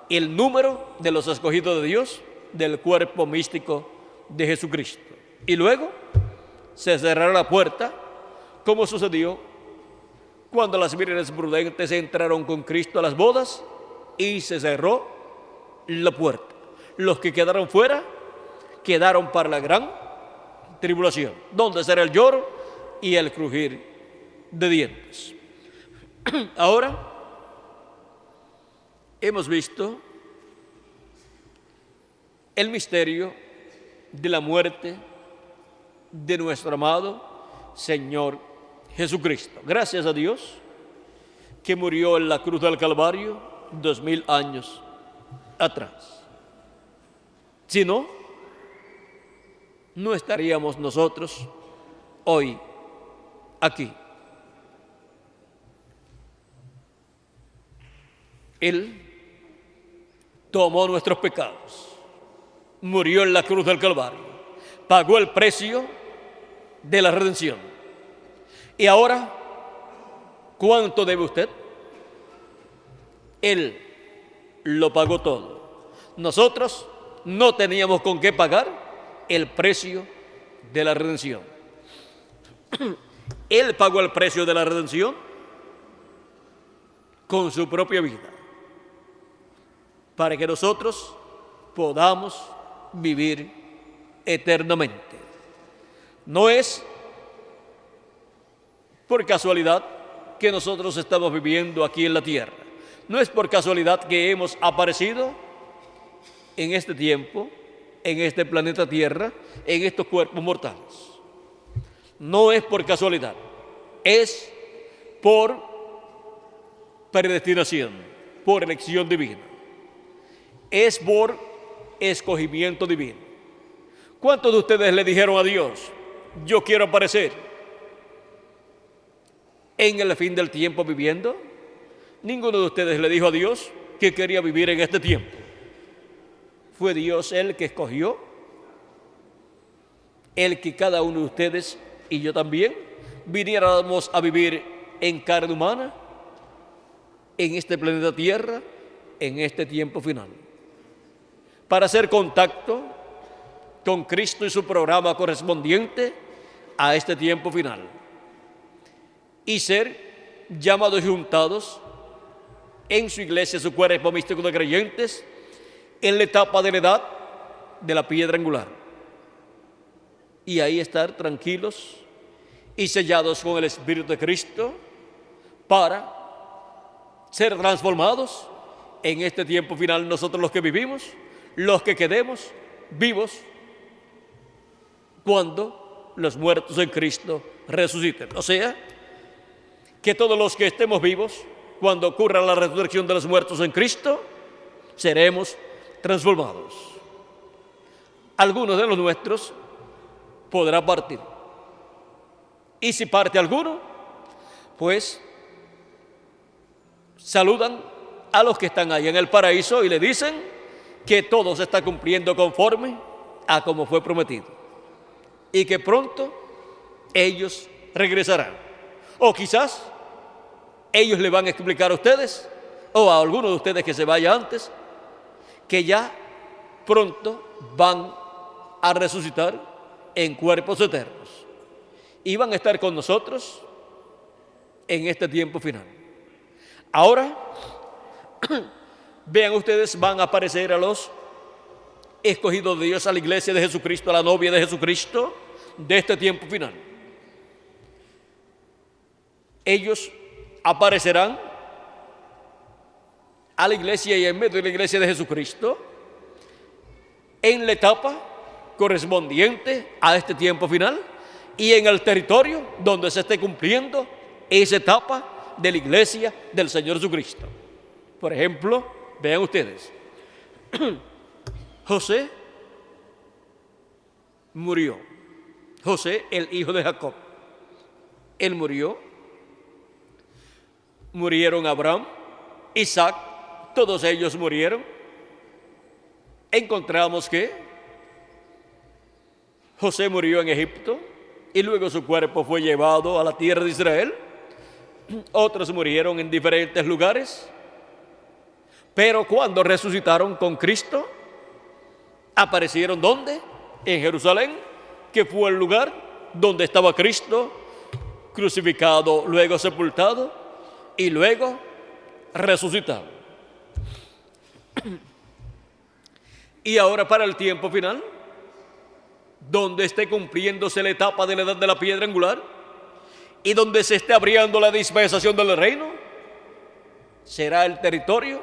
el número de los escogidos de Dios del cuerpo místico de Jesucristo. Y luego se cerrará la puerta, como sucedió cuando las vírgenes prudentes entraron con Cristo a las bodas y se cerró la puerta. Los que quedaron fuera quedaron para la gran tribulación, donde será el lloro y el crujir de dientes. Ahora hemos visto el misterio de la muerte de nuestro amado Señor Jesucristo. Gracias a Dios que murió en la cruz del Calvario 2000 años atrás. Si no, no estaríamos nosotros hoy aquí. Él tomó nuestros pecados, murió en la cruz del Calvario, pagó el precio de la redención. Y ahora, ¿cuánto debe usted? Él lo pagó todo. Nosotros no teníamos con qué pagar el precio de la redención. Él pagó el precio de la redención con su propia vida, para que nosotros podamos vivir eternamente. No es por casualidad que nosotros estamos viviendo aquí en la tierra. No es por casualidad que hemos aparecido en este tiempo, en este planeta Tierra, en estos cuerpos mortales. No es por casualidad, es por predestinación, por elección divina. Es por escogimiento divino. ¿Cuántos de ustedes le dijeron a Dios, yo quiero aparecer en el fin del tiempo viviendo? Ninguno de ustedes le dijo a Dios que quería vivir en este tiempo. Fue Dios el que escogió, el que cada uno de ustedes y yo también viniéramos a vivir en carne humana, en este planeta Tierra, en este tiempo final, para hacer contacto con Cristo y su programa correspondiente a este tiempo final, y ser llamados y juntados en su iglesia, su cuerpo místico de creyentes, en la etapa de la edad de la piedra angular, y ahí estar tranquilos y sellados con el Espíritu de Cristo para ser transformados en este tiempo final, nosotros los que vivimos, los que quedemos vivos cuando los muertos en Cristo resuciten. O sea, que todos los que estemos vivos, cuando ocurra la resurrección de los muertos en Cristo, seremos transformados. Algunos de los nuestros podrá partir. Y si parte alguno, pues saludan a los que están ahí en el paraíso y le dicen que todo se está cumpliendo conforme a como fue prometido y que pronto ellos regresarán. O quizás ellos le van a explicar a ustedes o a alguno de ustedes que se vaya antes que ya pronto van a resucitar en cuerpos eternos y van a estar con nosotros en este tiempo final. Ahora, vean ustedes, van a aparecer a los escogidos de Dios, a la iglesia de Jesucristo, a la novia de Jesucristo de este tiempo final. Ellos aparecerán a la iglesia y en medio de la iglesia de Jesucristo en la etapa correspondiente a este tiempo final y en el territorio donde se esté cumpliendo esa etapa de la iglesia del Señor Jesucristo. Por ejemplo, vean ustedes, José murió. José, el hijo de Jacob, él murió. Murieron Abraham, Isaac, todos ellos murieron. Encontramos que José murió en Egipto y luego su cuerpo fue llevado a la tierra de Israel. Otros murieron en diferentes lugares, pero cuando resucitaron con Cristo, aparecieron ¿dónde? En Jerusalén, que fue el lugar donde estaba Cristo, crucificado, luego sepultado y luego resucitado. Y ahora para el tiempo final, donde esté cumpliéndose la etapa de la edad de la piedra angular y donde se esté abriendo la dispensación del reino, será el territorio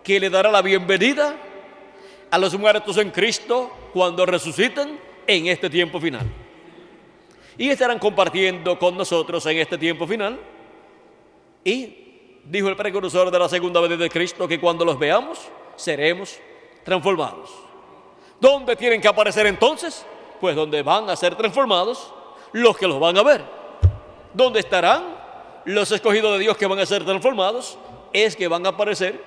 que le dará la bienvenida a los muertos en Cristo cuando resuciten en este tiempo final. y estarán compartiendo con nosotros en este tiempo final. Y dijo el precursor de la segunda venida de Cristo que cuando los veamos, seremos transformados. ¿Dónde tienen que aparecer entonces? Pues donde van a ser transformados los que los van a ver. ¿Dónde estarán los escogidos de Dios que van a ser transformados? Es que van a aparecer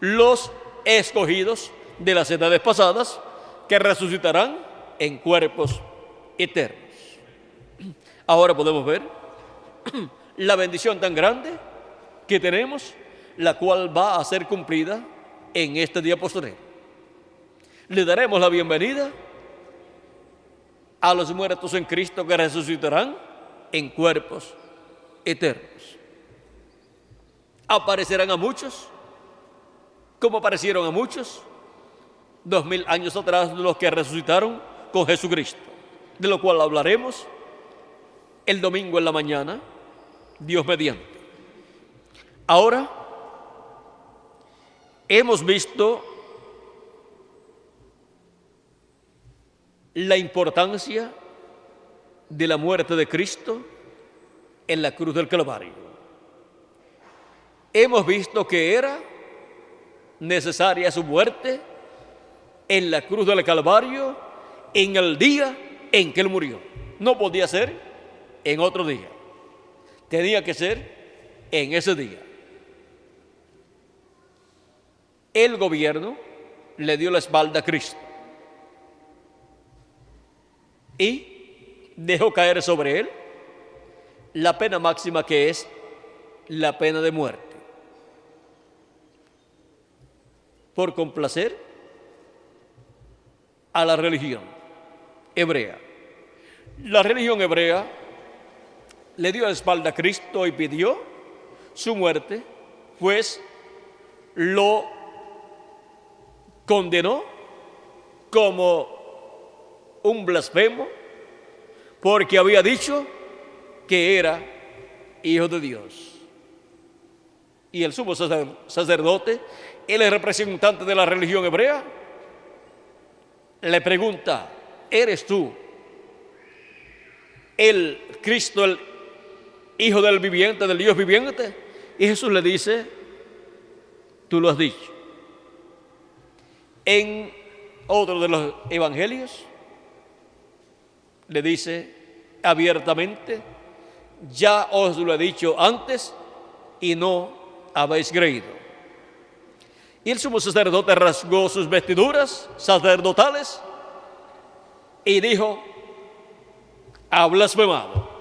los escogidos de las edades pasadas que resucitarán en cuerpos eternos. Ahora podemos ver la bendición tan grande que tenemos, la cual va a ser cumplida en este día posterior. Le daremos la bienvenida a los muertos en Cristo que resucitarán en cuerpos eternos. Aparecerán a muchos, como aparecieron a muchos 2000 años atrás los que resucitaron con Jesucristo, de lo cual hablaremos el domingo en la mañana, Dios mediante. Ahora hemos visto la importancia de la muerte de Cristo en la cruz del Calvario. Hemos visto que era necesaria su muerte en la cruz del Calvario en el día en que Él murió. No podía ser en otro día. Tenía que ser en ese día. El gobierno le dio la espalda a Cristo y dejó caer sobre Él la pena máxima, que es la pena de muerte, por complacer a la religión hebrea. La religión hebrea le dio la espalda a Cristo y pidió su muerte, pues lo condenó como un blasfemo, porque había dicho que era hijo de Dios. Y el sumo sacerdote, el representante de la religión hebrea, le pregunta: ¿eres tú el Cristo, el Hijo del viviente, del Dios viviente? Y Jesús le dice: tú lo has dicho. En otro de los evangelios le dice abiertamente: ya os lo he dicho antes y no habéis creído. Y el sumo sacerdote rasgó sus vestiduras sacerdotales y dijo: ha blasfemado.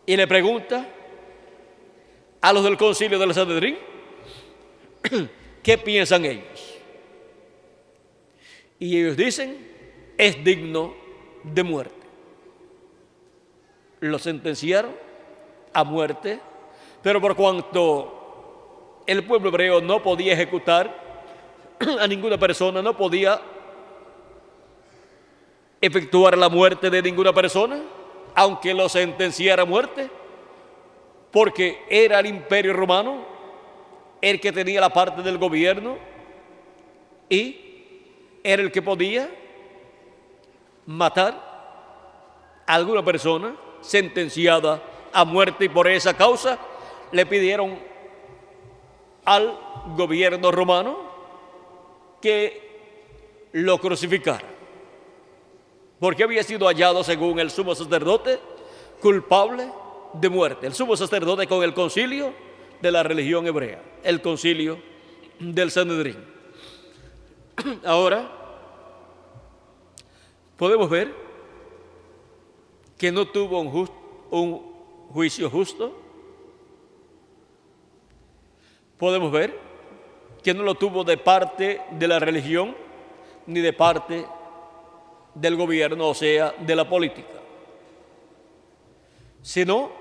Y le pregunta a los del concilio del Sanedrín qué piensan ellos. Y ellos dicen: es digno de muerte. Lo sentenciaron a muerte, pero por cuanto el pueblo hebreo no podía ejecutar a ninguna persona, no podía efectuar la muerte de ninguna persona, aunque lo sentenciara a muerte, porque era el imperio romano el que tenía la parte del gobierno y era el que podía matar a alguna persona sentenciada a muerte, y por esa causa le pidieron al gobierno romano que lo crucificara, porque había sido hallado, según el sumo sacerdote, culpable de muerte. El sumo sacerdote con el concilio de la religión hebrea, el concilio del Sanedrín. Ahora podemos ver que no tuvo un juicio justo. Podemos ver que no lo tuvo de parte de la religión ni de parte del gobierno, o sea, de la política, sino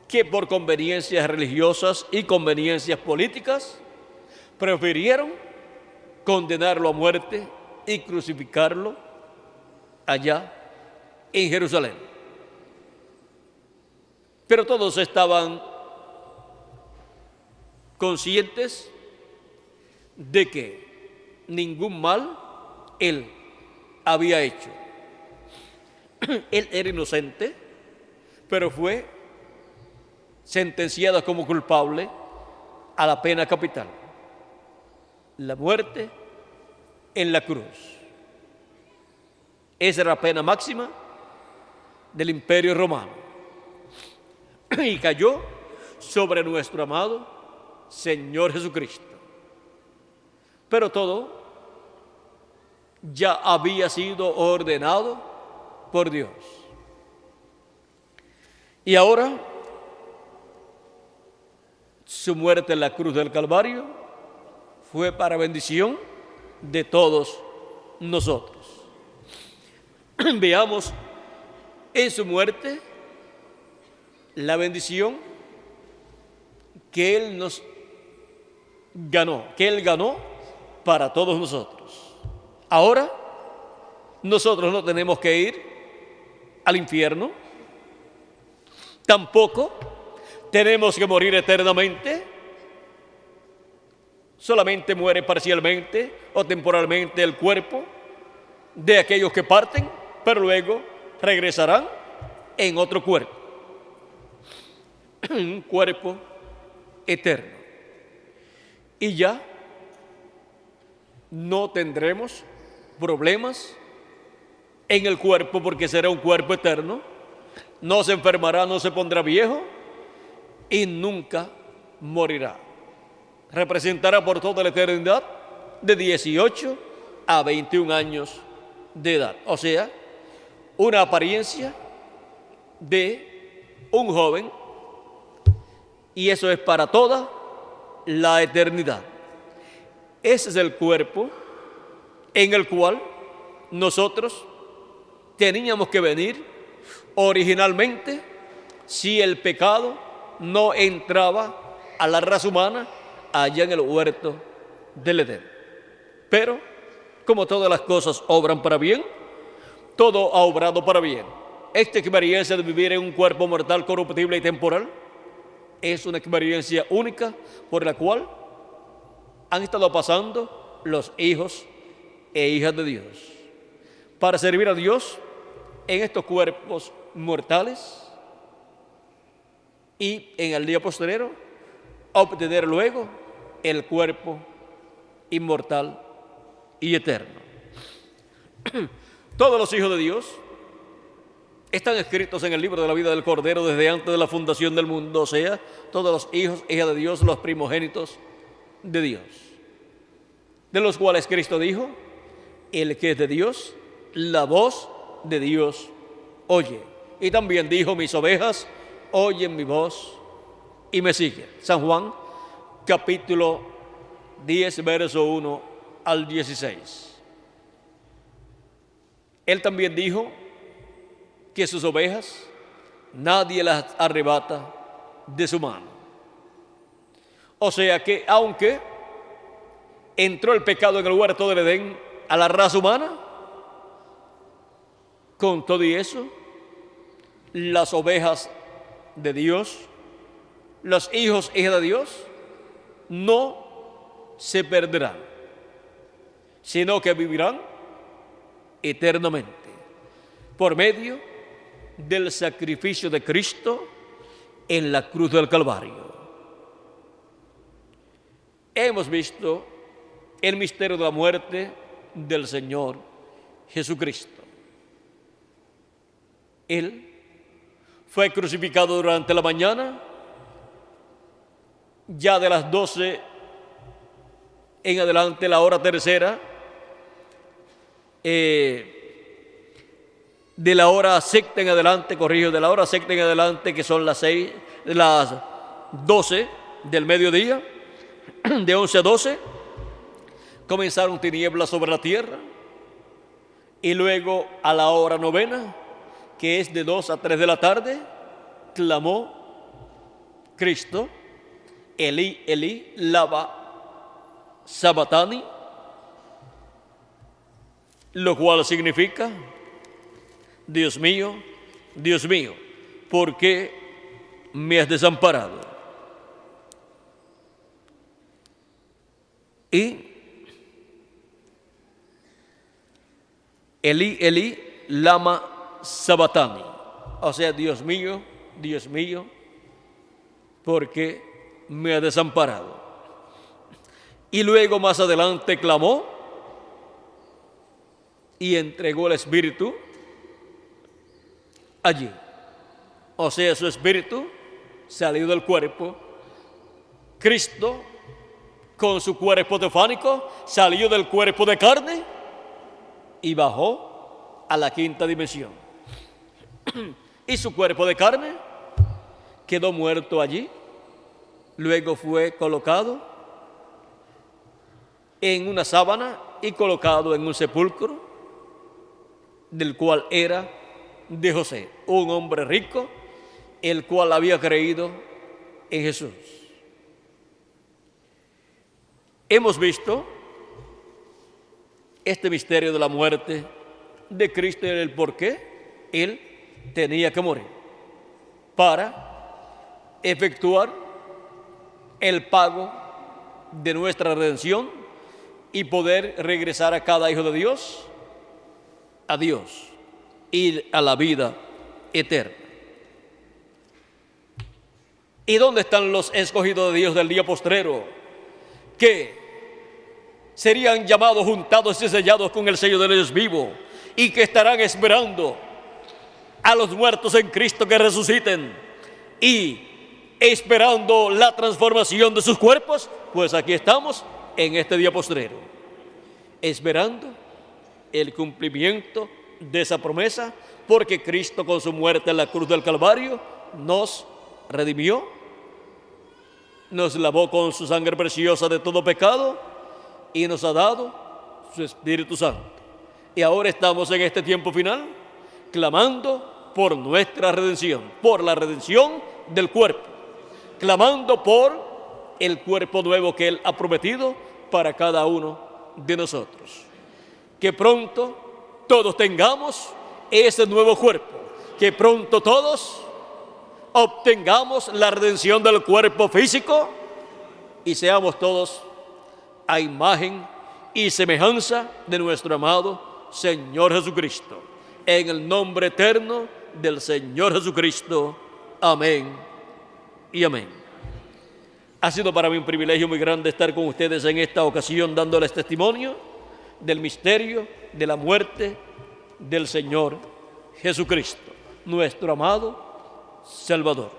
que por conveniencias religiosas y conveniencias políticas prefirieron condenarlo a muerte y crucificarlo allá en Jerusalén. Pero todos estaban conscientes de que ningún mal él había hecho. Él era inocente, pero fue sentenciado como culpable a la pena capital, la muerte en la cruz. Esa era la pena máxima del Imperio Romano. Y cayó sobre nuestro amado Señor Jesucristo. Pero todo ya había sido ordenado por Dios. Y ahora, su muerte en la cruz del Calvario fue para bendición de todos nosotros. Veamos en su muerte la bendición que Él nos ganó, que Él ganó para todos nosotros. Ahora, nosotros no tenemos que ir al infierno, tampoco tenemos que morir eternamente, solamente muere parcialmente o temporalmente el cuerpo de aquellos que parten, pero luego regresarán en otro cuerpo, un cuerpo eterno. Y ya no tendremos problemas en el cuerpo porque será un cuerpo eterno, no se enfermará, no se pondrá viejo y nunca morirá. Representará por toda la eternidad de 18 a 21 años de edad, o sea, una apariencia de un joven, y eso es para toda la eternidad. Ese es el cuerpo en el cual nosotros teníamos que venir originalmente si el pecado no entraba a la raza humana allá en el huerto del Edén. Pero, como todas las cosas obran para bien, todo ha obrado para bien. Esta experiencia de vivir en un cuerpo mortal, corruptible y temporal es una experiencia única por la cual han estado pasando los hijos e hijas de Dios, para servir a Dios en estos cuerpos mortales y en el día posterior obtener luego el cuerpo inmortal y eterno. Todos los hijos de Dios están escritos en el libro de la vida del Cordero desde antes de la fundación del mundo, o sea, todos los hijos e hijas de Dios, los primogénitos de Dios, de los cuales Cristo dijo: el que es de Dios, la voz de Dios oye. Y también dijo: mis ovejas oyen mi voz y me siguen. San Juan, capítulo 10, verso 1 al 16. Él también dijo que sus ovejas nadie las arrebata de su mano. O sea que aunque entró el pecado en el huerto del Edén a la raza humana, con todo y eso, las ovejas de Dios, los hijos e hijas de Dios, no se perderán, sino que vivirán eternamente por medio del sacrificio de Cristo en la cruz del Calvario. Hemos visto el misterio de la muerte del Señor Jesucristo. Él fue crucificado durante la mañana, ya de las 12 en adelante, la hora tercera, de la hora sexta en adelante, de la hora sexta en adelante, que son las 12 del mediodía, de 11 a 12, comenzaron tinieblas sobre la tierra, y luego a la hora novena, que es de 2 a 3 de la tarde, clamó Cristo: Elí, Elí, lama sabachthani, lo cual significa: Dios mío, ¿por qué me has desamparado? Y Elí, Elí, lama sabatani, o sea, Dios mío, ¿por qué me has desamparado? Y luego más adelante clamó y entregó el espíritu allí. O sea, su espíritu salió del cuerpo. Cristo, con su cuerpo teofánico, salió del cuerpo de carne y bajó a la quinta dimensión. Y su cuerpo de carne quedó muerto allí. Luego fue colocado en una sábana y colocado en un sepulcro, del cual era de José, un hombre rico, el cual había creído en Jesús. Hemos visto este misterio de la muerte de Cristo y el por qué Él tenía que morir, para efectuar el pago de nuestra redención y poder regresar a cada hijo de Dios a Dios y a la vida eterna. ¿Y dónde están los escogidos de Dios del día postrero, que serían llamados, juntados y sellados con el sello del Dios vivo, y que estarán esperando a los muertos en Cristo que resuciten y esperando la transformación de sus cuerpos? Pues aquí estamos en este día postrero, esperando el cumplimiento de esa promesa, porque Cristo con su muerte en la cruz del Calvario nos redimió, nos lavó con su sangre preciosa de todo pecado y nos ha dado su Espíritu Santo. Y ahora estamos en este tiempo final clamando por nuestra redención, por la redención del cuerpo, clamando por el cuerpo nuevo que Él ha prometido para cada uno de nosotros. Que pronto todos tengamos ese nuevo cuerpo, que pronto todos obtengamos la redención del cuerpo físico y seamos todos a imagen y semejanza de nuestro amado Señor Jesucristo. En el nombre eterno del Señor Jesucristo. Amén y amén. Ha sido para mí un privilegio muy grande estar con ustedes en esta ocasión, dándoles testimonio del misterio de la muerte del Señor Jesucristo, nuestro amado Salvador.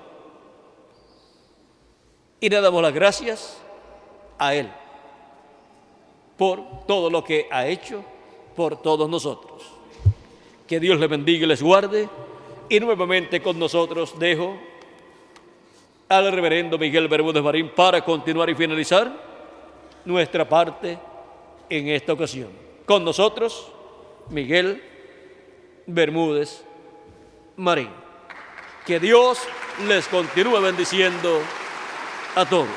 Y le damos las gracias a Él por todo lo que ha hecho por todos nosotros. Que Dios les bendiga y les guarde. Y nuevamente con nosotros dejo al reverendo Miguel Bermúdez Marín para continuar y finalizar nuestra parte en esta ocasión. Con nosotros, Miguel Bermúdez Marín. Que Dios les continúe bendiciendo a todos.